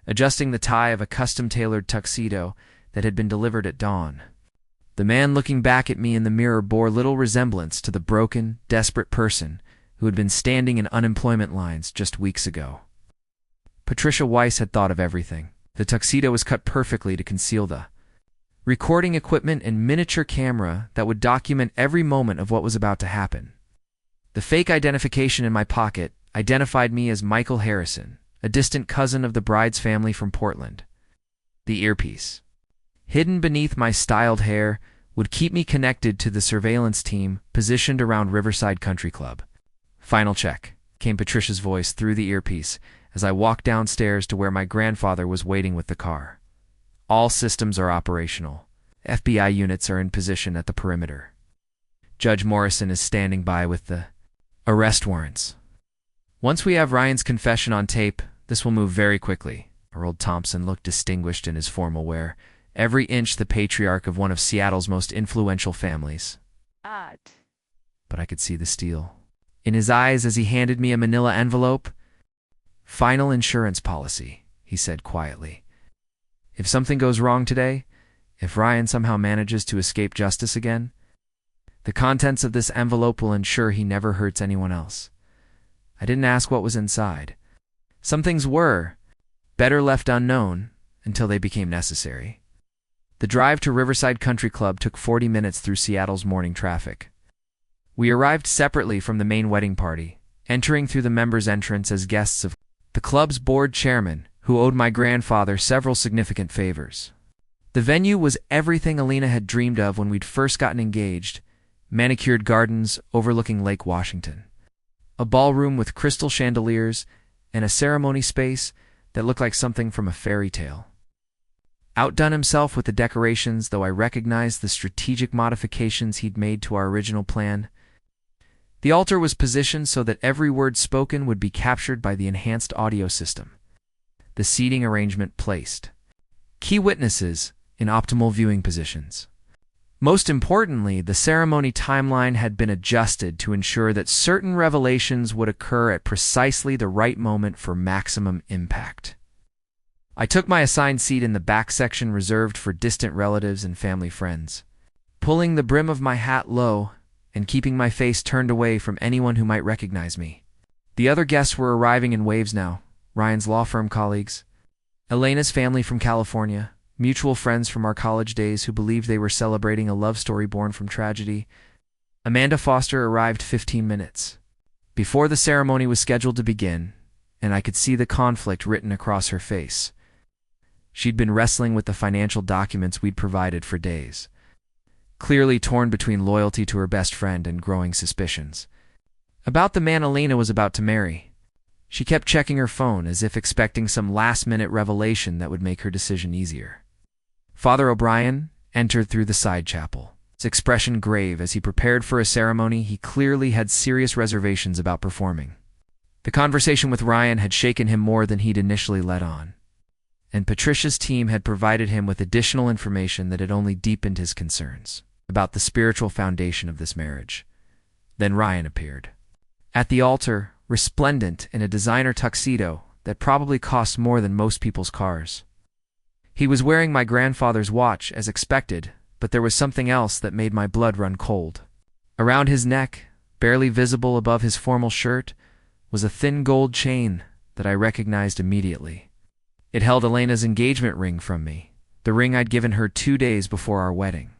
adjusting the tie of a custom-tailored tuxedo that had been delivered at dawn. The man looking back at me in the mirror bore little resemblance to the broken, desperate person who had been standing in unemployment lines just weeks ago. Patricia Weiss had thought of everything. The tuxedo was cut perfectly to conceal the recording equipment and miniature camera that would document every moment of what was about to happen. The fake identification in my pocket identified me as Michael Harrison, a distant cousin of the bride's family from Portland. The earpiece, hidden beneath my styled hair, would keep me connected to the surveillance team positioned around Riverside Country Club. Final check, came Patricia's voice through the earpiece as I walked downstairs to where my grandfather was waiting with the car. All systems are operational. FBI units are in position at the perimeter. Judge Morrison is standing by with the arrest warrants. Once we have Ryan's confession on tape, This will move very quickly. Our old Thompson looked distinguished in his formal wear, every inch the patriarch of one of Seattle's most influential families. Odd. But I could see the steel in his eyes as he handed me a manila envelope. "Final insurance policy," he said quietly. "If something goes wrong today, if Ryan somehow manages to escape justice again, the contents of this envelope will ensure he never hurts anyone else." I didn't ask what was inside. Some things were better left unknown until they became necessary. The drive to Riverside Country Club took 40 minutes through Seattle's morning traffic. We arrived separately from the main wedding party, entering through the members' entrance as guests of the club's board chairman, who owed my grandfather several significant favors. The venue was everything Elena had dreamed of when we'd first gotten engaged: manicured gardens overlooking Lake Washington, a ballroom with crystal chandeliers, and a ceremony space that looked like something from a fairy tale. Outdone himself with the decorations, though I recognized the strategic modifications he'd made to our original plan. The altar was positioned so that every word spoken would be captured by the enhanced audio system. The seating arrangement placed key witnesses in optimal viewing positions. Most importantly, the ceremony timeline had been adjusted to ensure that certain revelations would occur at precisely the right moment for maximum impact. I took my assigned seat in the back section reserved for distant relatives and family friends, pulling the brim of my hat low and keeping my face turned away from anyone who might recognize me. The other guests were arriving in waves now: Ryan's law firm colleagues, Elena's family from California, mutual friends from our college days who believed they were celebrating a love story born from tragedy. Amanda Foster arrived 15 minutes before the ceremony was scheduled to begin, and I could see the conflict written across her face. She'd been wrestling with the financial documents we'd provided for days, clearly torn between loyalty to her best friend and growing suspicions about the man Elena was about to marry. She kept checking her phone as if expecting some last-minute revelation that would make her decision easier. Father O'Brien entered through the side chapel, his expression grave as he prepared for a ceremony he clearly had serious reservations about performing. The conversation with Ryan had shaken him more than he'd initially let on, and Patricia's team had provided him with additional information that had only deepened his concerns about the spiritual foundation of this marriage. Then Ryan appeared at the altar, resplendent in a designer tuxedo that probably cost more than most people's cars. He was wearing my grandfather's watch, as expected, but there was something else that made my blood run cold. Around his neck, barely visible above his formal shirt, was a thin gold chain that I recognized immediately. It held Elena's engagement ring from me, the ring I'd given her 2 days before our wedding.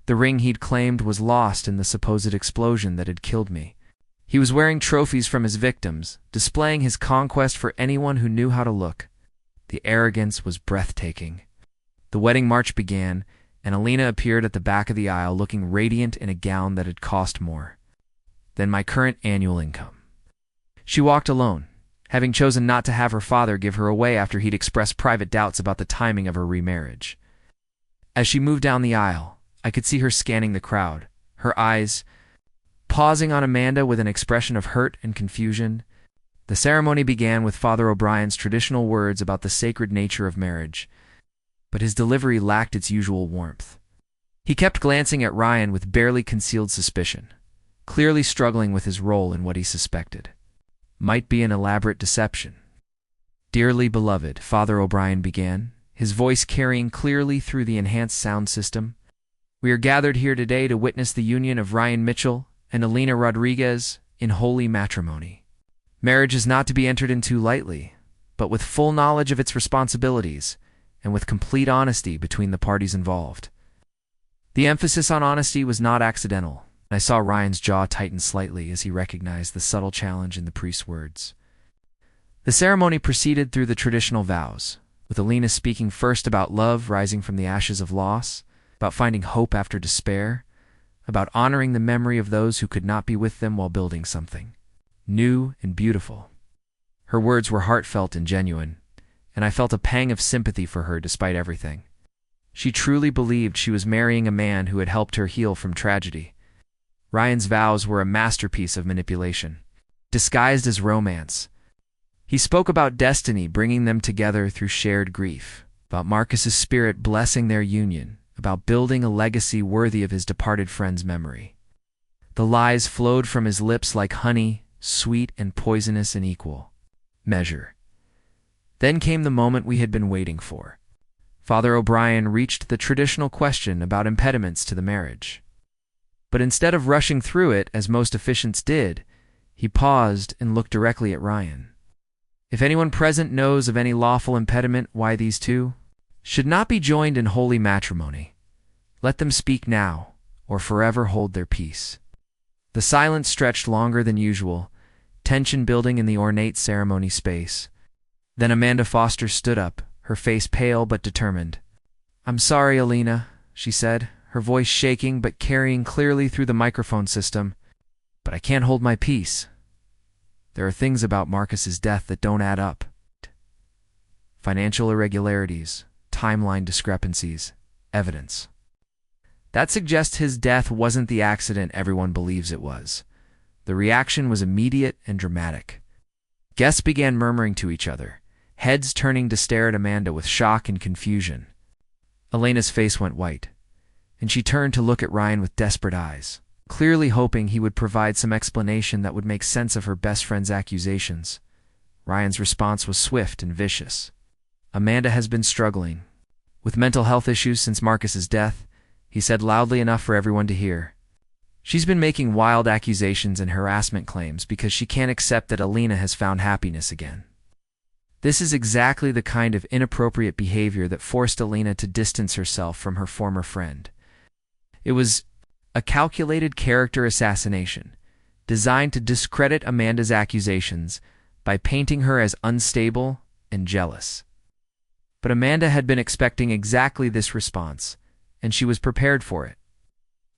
The ring he'd claimed was lost in the supposed explosion that had killed me. He was wearing trophies from his victims, displaying his conquest for anyone who knew how to look. The arrogance was breathtaking. The wedding march began, and Elena appeared at the back of the aisle looking radiant in a gown that had cost more than my current annual income. She walked alone, having chosen not to have her father give her away after he'd expressed private doubts about the timing of her remarriage. As she moved down the aisle, I could see her scanning the crowd, her eyes pausing on Amanda with an expression of hurt and confusion. The ceremony began with Father O'Brien's traditional words about the sacred nature of marriage, but his delivery lacked its usual warmth. He kept glancing at Ryan with barely concealed suspicion, clearly struggling with his role in what he suspected might be an elaborate deception. "Dearly beloved," Father O'Brien began, his voice carrying clearly through the enhanced sound system, "we are gathered here today to witness the union of Ryan Mitchell and Elena Rodriguez in holy matrimony. Marriage is not to be entered into lightly, but with full knowledge of its responsibilities and with complete honesty between the parties involved." The emphasis on honesty was not accidental. I saw Ryan's jaw tighten slightly as he recognized the subtle challenge in the priest's words. The ceremony proceeded through the traditional vows, with Elena speaking first about love rising from the ashes of loss, about finding hope after despair, about honoring the memory of those who could not be with them while building something new and beautiful. Her words were heartfelt and genuine, and I felt a pang of sympathy for her despite everything. She truly believed she was marrying a man who had helped her heal from tragedy. Ryan's vows were a masterpiece of manipulation, disguised as romance. He spoke about destiny bringing them together through shared grief, about Marcus's spirit blessing their union, about building a legacy worthy of his departed friend's memory. The lies flowed from his lips like honey, sweet and poisonous in equal measure. Then came the moment we had been waiting for. Father O'Brien reached the traditional question about impediments to the marriage. But instead of rushing through it, as most officiants did, he paused and looked directly at Ryan. If anyone present knows of any lawful impediment why these two should not be joined in holy matrimony, let them speak now, or forever hold their peace. The silence stretched longer than usual, tension building in the ornate ceremony space. Then Amanda Foster stood up, her face pale but determined. "I'm sorry, Elena," she said, her voice shaking but carrying clearly through the microphone system, "but I can't hold my peace. There are things about Marcus's death that don't add up. Financial irregularities, timeline discrepancies, evidence. That suggests his death wasn't the accident everyone believes it was. The reaction was immediate and dramatic. Guests began murmuring to each other, heads turning to stare at Amanda with shock and confusion. Elena's face went white, and she turned to look at Ryan with desperate eyes, clearly hoping he would provide some explanation that would make sense of her best friend's accusations. Ryan's response was swift and vicious. "Amanda has been struggling with mental health issues since Marcus's death," he said loudly enough for everyone to hear. "She's been making wild accusations and harassment claims because she can't accept that Elena has found happiness again. This is exactly the kind of inappropriate behavior that forced Elena to distance herself from her former friend. It was a calculated character assassination, designed to discredit Amanda's accusations by painting her as unstable and jealous. But Amanda had been expecting exactly this response, and she was prepared for it.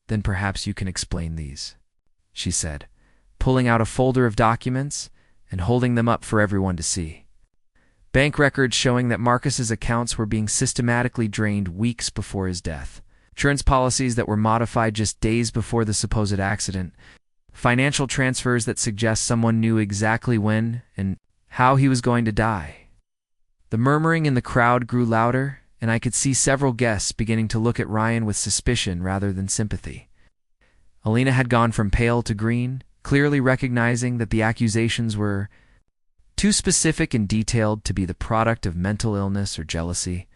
"Then perhaps you can explain these," she said, pulling out a folder of documents and holding them up for everyone to see. Bank records showing that Marcus's accounts were being systematically drained weeks before his death. Insurance policies that were modified just days before the supposed accident. Financial transfers that suggest someone knew exactly when and how he was going to die. The murmuring in the crowd grew louder, and I could see several guests beginning to look at Ryan with suspicion rather than sympathy. Elena had gone from pale to green, clearly recognizing that the accusations were too specific and detailed to be the product of mental illness or jealousy.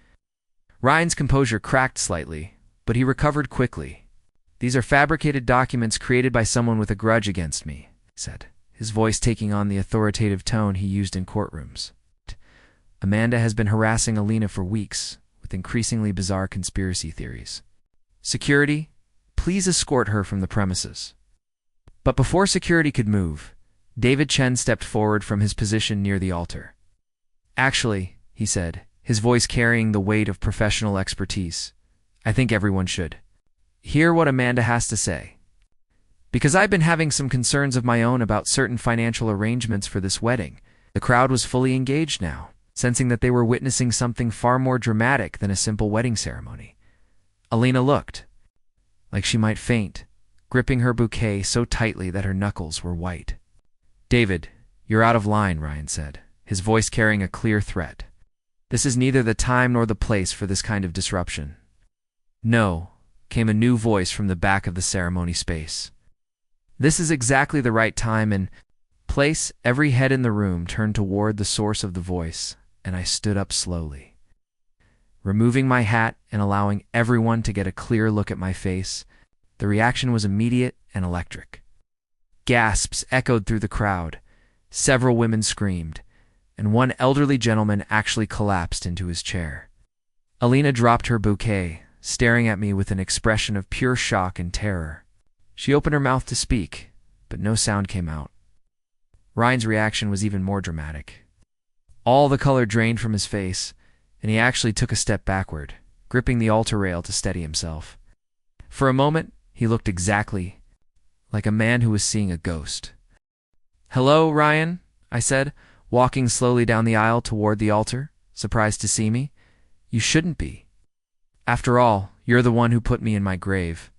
Ryan's composure cracked slightly, but he recovered quickly. "These are fabricated documents created by someone with a grudge against me," he said, his voice taking on the authoritative tone he used in courtrooms. "Amanda has been harassing Elena for weeks with increasingly bizarre conspiracy theories. Security, please escort her from the premises." But before security could move, David Chen stepped forward from his position near the altar. "Actually," he said, his voice carrying the weight of professional expertise, "I think everyone should hear what Amanda has to say. Because I've been having some concerns of my own about certain financial arrangements for this wedding." The crowd was fully engaged now, sensing that they were witnessing something far more dramatic than a simple wedding ceremony. Elena looked like she might faint, gripping her bouquet so tightly that her knuckles were white. "David, you're out of line," Ryan said, his voice carrying a clear threat. "This is neither the time nor the place for this kind of disruption." "No," came a new voice from the back of the ceremony space. "This is exactly the right time and place." Every head in the room turned toward the source of the voice, and I stood up slowly. Removing my hat and allowing everyone to get a clear look at my face, the reaction was immediate and electric. Gasps echoed through the crowd, several women screamed, and one elderly gentleman actually collapsed into his chair. Elena dropped her bouquet, staring at me with an expression of pure shock and terror. She opened her mouth to speak, but no sound came out. Ryan's reaction was even more dramatic. All the color drained from his face, and he actually took a step backward, gripping the altar rail to steady himself. For a moment, he looked exactly like a man who was seeing a ghost. "Hello, Ryan," I said, walking slowly down the aisle toward the altar, surprised to see me. "You shouldn't be. After all, you're the one who put me in my grave."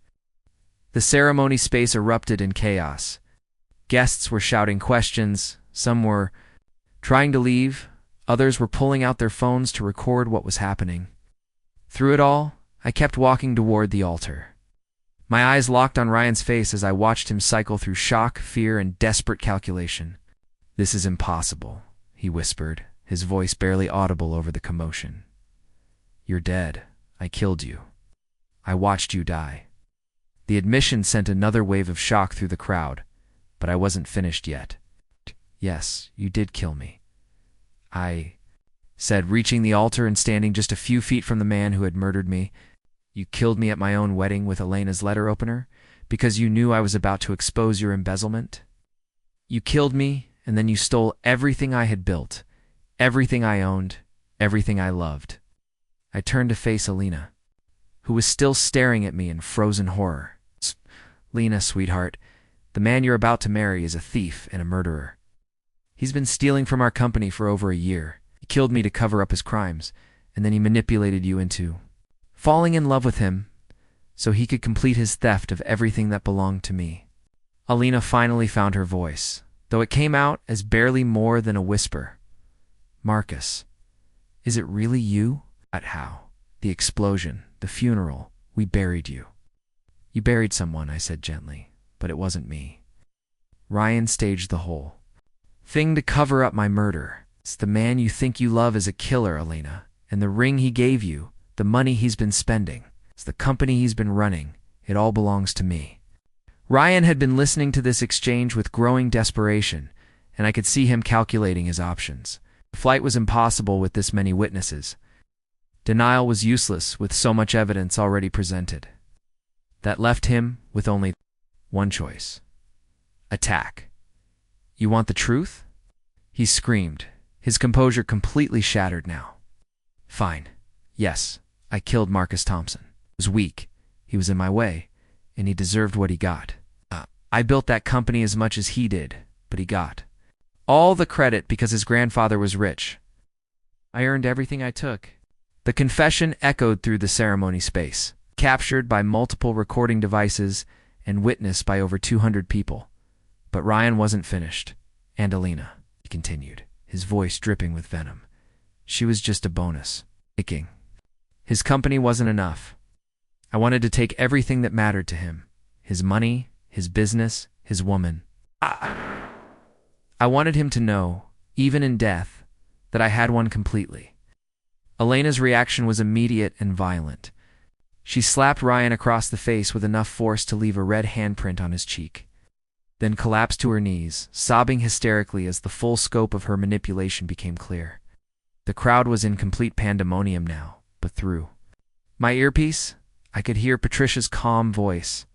The ceremony space erupted in chaos. Guests were shouting questions, some were Trying to leave, others were pulling out their phones to record what was happening. Through it all, I kept walking toward the altar. My eyes locked on Ryan's face as I watched him cycle through shock, fear, and desperate calculation. "This is impossible," he whispered, his voice barely audible over the commotion. "You're dead. I killed you. I watched you die." The admission sent another wave of shock through the crowd, but I wasn't finished yet. "Yes, you did kill me," I said, reaching the altar and standing just a few feet from the man who had murdered me. "You killed me at my own wedding with Elena's letter opener because you knew I was about to expose your embezzlement? You killed me, and then you stole everything I had built, everything I owned, everything I loved." I turned to face Elena, who was still staring at me in frozen horror. "Lena, sweetheart, the man you're about to marry is a thief and a murderer. He's been stealing from our company for over a year. He killed me to cover up his crimes, and then he manipulated you into falling in love with him so he could complete his theft of everything that belonged to me." Elena finally found her voice, though it came out as barely more than a whisper. "Marcus, is it really you?" "At how? The explosion, the funeral, we buried you." "You buried someone," I said gently, "but it wasn't me. Ryan staged the whole thing to cover up my murder. It's the man you think you love is a killer, Elena, and the ring he gave you, the money he's been spending, it's the company he's been running. It all belongs to me." Ryan had been listening to this exchange with growing desperation, and I could see him calculating his options. Flight was impossible with this many witnesses. Denial was useless with so much evidence already presented. That left him with only one choice: attack. "You want the truth?" he screamed, his composure completely shattered now. "Fine. Yes, I killed Marcus Thompson. He was weak, he was in my way, and he deserved what he got. I built that company as much as he did, but he got all the credit because his grandfather was rich. I earned everything I took." The confession echoed through the ceremony space, captured by multiple recording devices and witnessed by over 200 people. But Ryan wasn't finished. "And Elena," he continued, his voice dripping with venom. "She was just a bonus. Ticking. His company wasn't enough. I wanted to take everything that mattered to him. His money, his business, his woman. I wanted him to know, even in death, that I had one completely." Elena's reaction was immediate and violent. She slapped Ryan across the face with enough force to leave a red handprint on his cheek, then collapsed to her knees, sobbing hysterically as the full scope of her manipulation became clear. The crowd was in complete pandemonium now, but through my earpiece, I could hear Patricia's calm voice.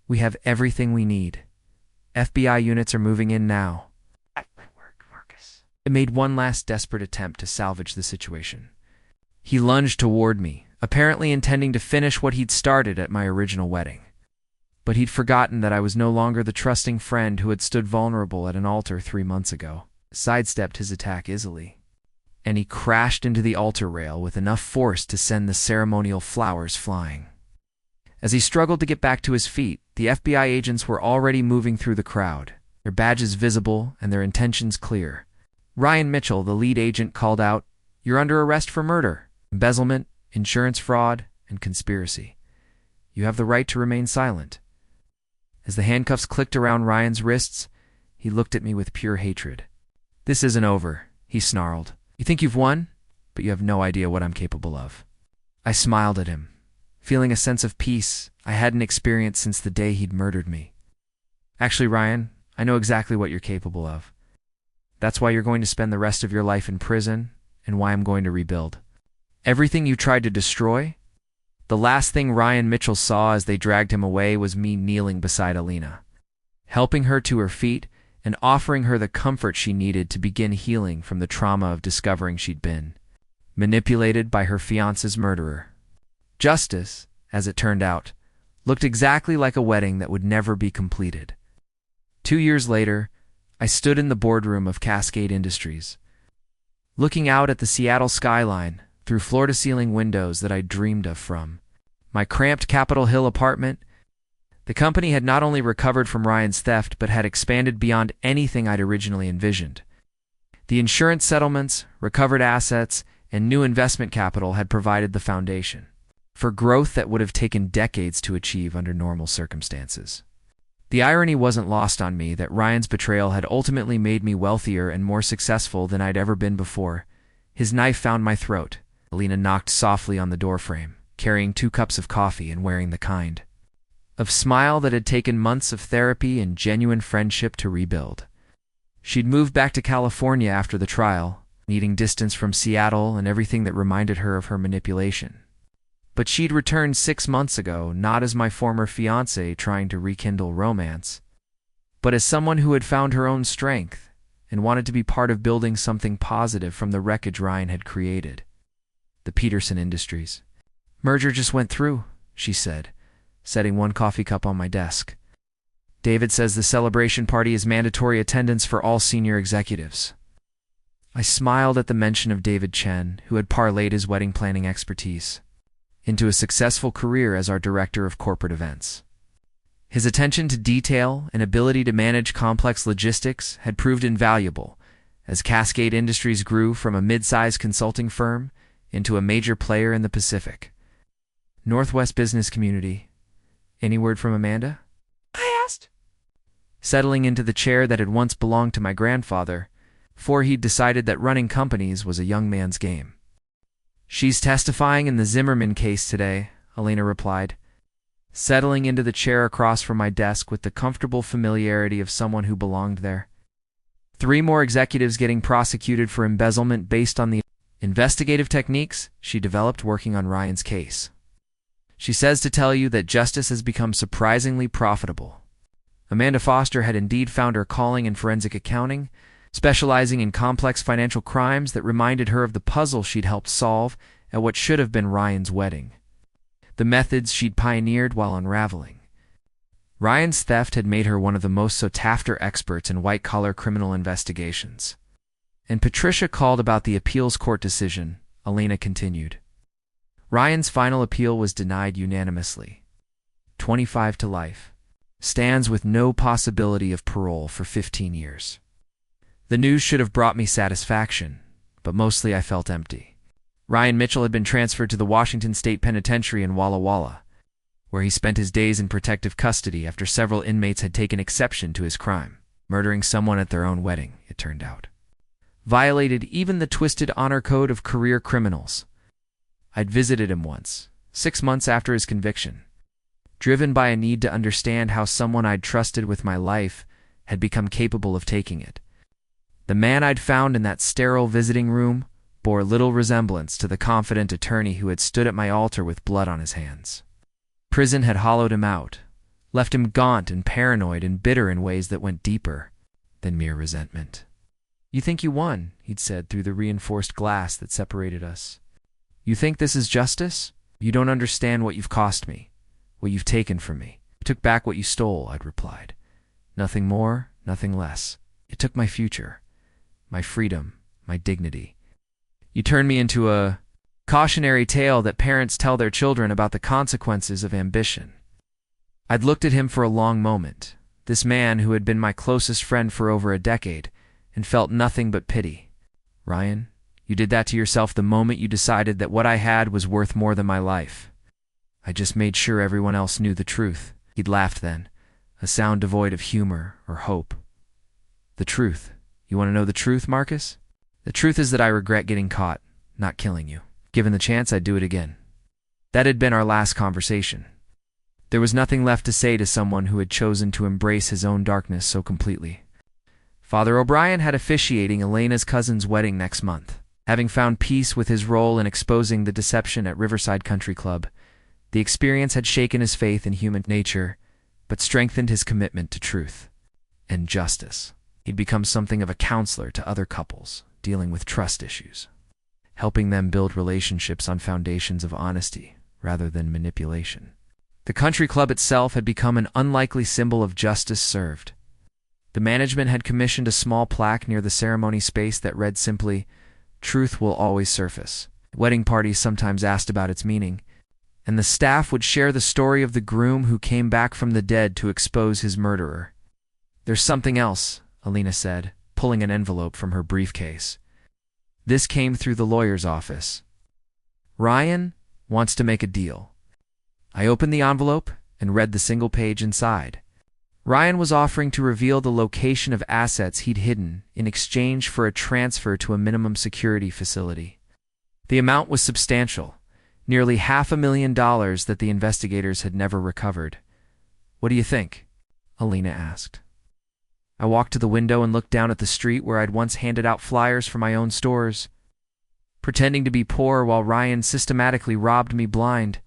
"We have everything we need. FBI units are moving in now." Marcus. It made one last desperate attempt to salvage the situation. He lunged toward me, apparently intending to finish what he'd started at my original wedding. But he'd forgotten that I was no longer the trusting friend who had stood vulnerable at an altar 3 months ago. Sidestepped his attack easily, and he crashed into the altar rail with enough force to send the ceremonial flowers flying. As he struggled to get back to his feet, the FBI agents were already moving through the crowd, their badges visible and their intentions clear. Ryan Mitchell, the lead agent, called out, "You're under arrest for murder, embezzlement, insurance fraud, and conspiracy. You have the right to remain silent." As the handcuffs clicked around Ryan's wrists, he looked at me with pure hatred. "This isn't over," he snarled. "You think you've won, but you have no idea what I'm capable of." I smiled at him, feeling a sense of peace I hadn't experienced since the day he'd murdered me. "Actually, Ryan, I know exactly what you're capable of. That's why you're going to spend the rest of your life in prison and why I'm going to rebuild. Everything you tried to destroy?" The last thing Ryan Mitchell saw as they dragged him away was me kneeling beside Elena, helping her to her feet and offering her the comfort she needed to begin healing from the trauma of discovering she'd been manipulated by her fiance's murderer. Justice, as it turned out, looked exactly like a wedding that would never be completed. 2 years later, I stood in the boardroom of Cascade Industries, looking out at the Seattle skyline through floor-to-ceiling windows that I'd dreamed of from my cramped Capitol Hill apartment. The company had not only recovered from Ryan's theft, but had expanded beyond anything I'd originally envisioned. The insurance settlements, recovered assets, and new investment capital had provided the foundation for growth that would have taken decades to achieve under normal circumstances. The irony wasn't lost on me that Ryan's betrayal had ultimately made me wealthier and more successful than I'd ever been before. His knife found my throat. Elena knocked softly on the doorframe, carrying 2 cups of coffee and wearing the kind of smile that had taken months of therapy and genuine friendship to rebuild. She'd moved back to California after the trial, needing distance from Seattle and everything that reminded her of her manipulation. But she'd returned 6 months ago, not as my former fiancé trying to rekindle romance, but as someone who had found her own strength and wanted to be part of building something positive from the wreckage Ryan had created. The Peterson Industries merger just went through, she said, setting 1 coffee cup on my desk. David says the celebration party is mandatory attendance for all senior executives. I smiled at the mention of David Chen, who had parlayed his wedding planning expertise into a successful career as our director of corporate events. His attention to detail and ability to manage complex logistics had proved invaluable as Cascade Industries grew from a mid-sized consulting firm into a major player in the Pacific Northwest business community. Any word from Amanda? I asked, settling into the chair that had once belonged to my grandfather, for he'd decided that running companies was a young man's game. She's testifying in the Zimmerman case today, Elena replied, settling into the chair across from my desk with the comfortable familiarity of someone who belonged there. 3 more executives getting prosecuted for embezzlement based on the investigative techniques she developed working on Ryan's case. She says to tell you that justice has become surprisingly profitable. Amanda Foster had indeed found her calling in forensic accounting, specializing in complex financial crimes that reminded her of the puzzle she'd helped solve at what should have been Ryan's wedding. The methods she'd pioneered while unraveling Ryan's theft had made her one of the most sought-after experts in white-collar criminal investigations. And Patricia called about the appeals court decision, Elena continued. Ryan's final appeal was denied unanimously. 25 to life. Stands with no possibility of parole for 15 years. The news should have brought me satisfaction, but mostly I felt empty. Ryan Mitchell had been transferred to the Washington State Penitentiary in Walla Walla, where he spent his days in protective custody after several inmates had taken exception to his crime, murdering someone at their own wedding, it turned out. Violated even the twisted honor code of career criminals. I'd visited him once, 6 months after his conviction, driven by a need to understand how someone I'd trusted with my life had become capable of taking it. The man I'd found in that sterile visiting room bore little resemblance to the confident attorney who had stood at my altar with blood on his hands. Prison had hollowed him out, left him gaunt and paranoid and bitter in ways that went deeper than mere resentment. You think you won, he'd said through the reinforced glass that separated us. You think this is justice? You don't understand what you've cost me, what you've taken from me. I took back what you stole, I'd replied. Nothing more, nothing less. It took my future, my freedom, my dignity. You turned me into a cautionary tale that parents tell their children about the consequences of ambition. I'd looked at him for a long moment, this man who had been my closest friend for over a decade, and felt nothing but pity. Ryan, you did that to yourself the moment you decided that what I had was worth more than my life. I just made sure everyone else knew the truth. He'd laughed then, a sound devoid of humor or hope. The truth. You want to know the truth, Marcus? The truth is that I regret getting caught, not killing you. Given the chance, I'd do it again. That had been our last conversation. There was nothing left to say to someone who had chosen to embrace his own darkness so completely. Father O'Brien had officiating Elena's cousin's wedding next month. Having found peace with his role in exposing the deception at Riverside Country Club, the experience had shaken his faith in human nature, but strengthened his commitment to truth and justice. He'd become something of a counselor to other couples dealing with trust issues, helping them build relationships on foundations of honesty rather than manipulation. The country club itself had become an unlikely symbol of justice served. The management had commissioned a small plaque near the ceremony space that read simply, "Truth will always surface." Wedding parties sometimes asked about its meaning, and the staff would share the story of the groom who came back from the dead to expose his murderer. There's something else, Elena said, pulling an envelope from her briefcase. This came through the lawyer's office. Ryan wants to make a deal. I opened the envelope and read the single page inside. Ryan was offering to reveal the location of assets he'd hidden in exchange for a transfer to a minimum security facility. The amount was substantial, nearly $500,000 that the investigators had never recovered. "What do you think?" Elena asked. I walked to the window and looked down at the street where I'd once handed out flyers for my own stores, pretending to be poor while Ryan systematically robbed me blind.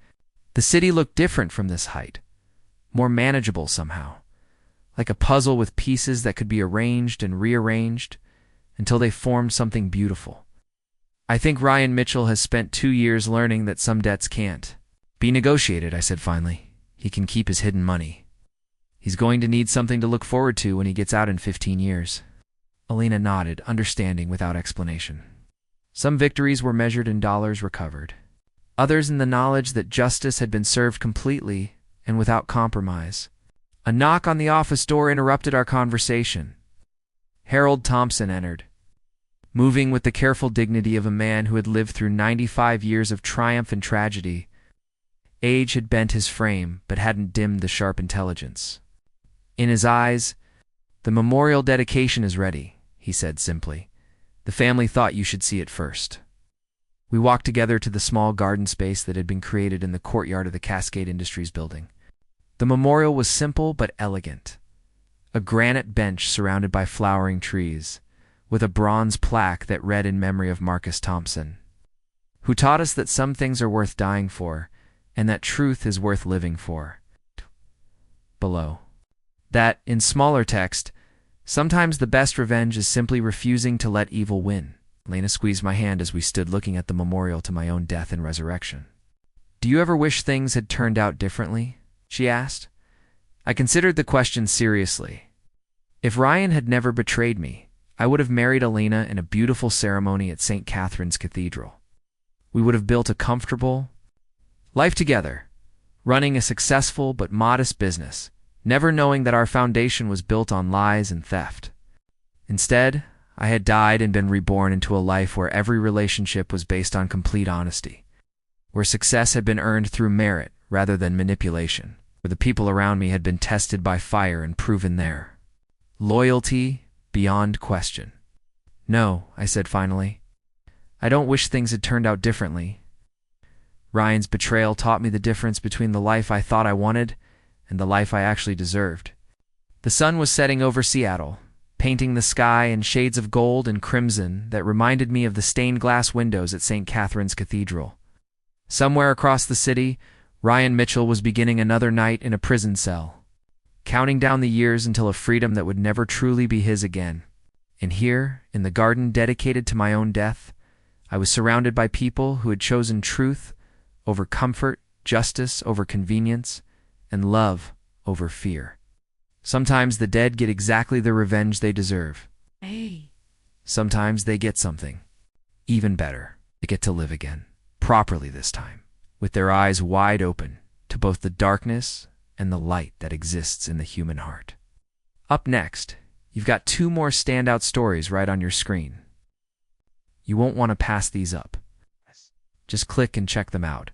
The city looked different from this height, more manageable somehow, like a puzzle with pieces that could be arranged and rearranged until they formed something beautiful. "I think Ryan Mitchell has spent 2 years learning that some debts can't be negotiated," I said finally. "He can keep his hidden money. He's going to need something to look forward to when he gets out in 15 years. Elena nodded, understanding without explanation. Some victories were measured in dollars recovered, others in the knowledge that justice had been served completely and without compromise. A knock on the office door interrupted our conversation. Harold Thompson entered, moving with the careful dignity of a man who had lived through 95 years of triumph and tragedy. Age had bent his frame, but hadn't dimmed the sharp intelligence. In his eyes, "The memorial dedication is ready," he said simply. "The family thought you should see it first." We walked together to the small garden space that had been created in the courtyard of the Cascade Industries building. The memorial was simple but elegant. A granite bench surrounded by flowering trees, with a bronze plaque that read in memory of Marcus Thompson, who taught us that some things are worth dying for, and that truth is worth living for. Below, that, in smaller text, sometimes the best revenge is simply refusing to let evil win. Elena squeezed my hand as we stood looking at the memorial to my own death and resurrection. "Do you ever wish things had turned out differently?" she asked. I considered the question seriously. If Ryan had never betrayed me, I would have married Elena in a beautiful ceremony at St. Catherine's Cathedral. We would have built a comfortable life together, running a successful but modest business, never knowing that our foundation was built on lies and theft. Instead, I had died and been reborn into a life where every relationship was based on complete honesty, where success had been earned through merit rather than manipulation, where the people around me had been tested by fire and proven their loyalty beyond question. "No," I said finally. "I don't wish things had turned out differently. Ryan's betrayal taught me the difference between the life I thought I wanted and the life I actually deserved." The sun was setting over Seattle, painting the sky in shades of gold and crimson that reminded me of the stained glass windows at St. Catherine's Cathedral. Somewhere across the city, Ryan Mitchell was beginning another night in a prison cell, counting down the years until a freedom that would never truly be his again. And here, in the garden dedicated to my own death, I was surrounded by people who had chosen truth over comfort, justice over convenience, and love over fear. Sometimes the dead get exactly the revenge they deserve. Sometimes they get something even better. They get to live again, properly this time, with their eyes wide open to both the darkness and the light that exists in the human heart. Up next, you've got 2 more standout stories right on your screen. You won't want to pass these up. Just click and check them out.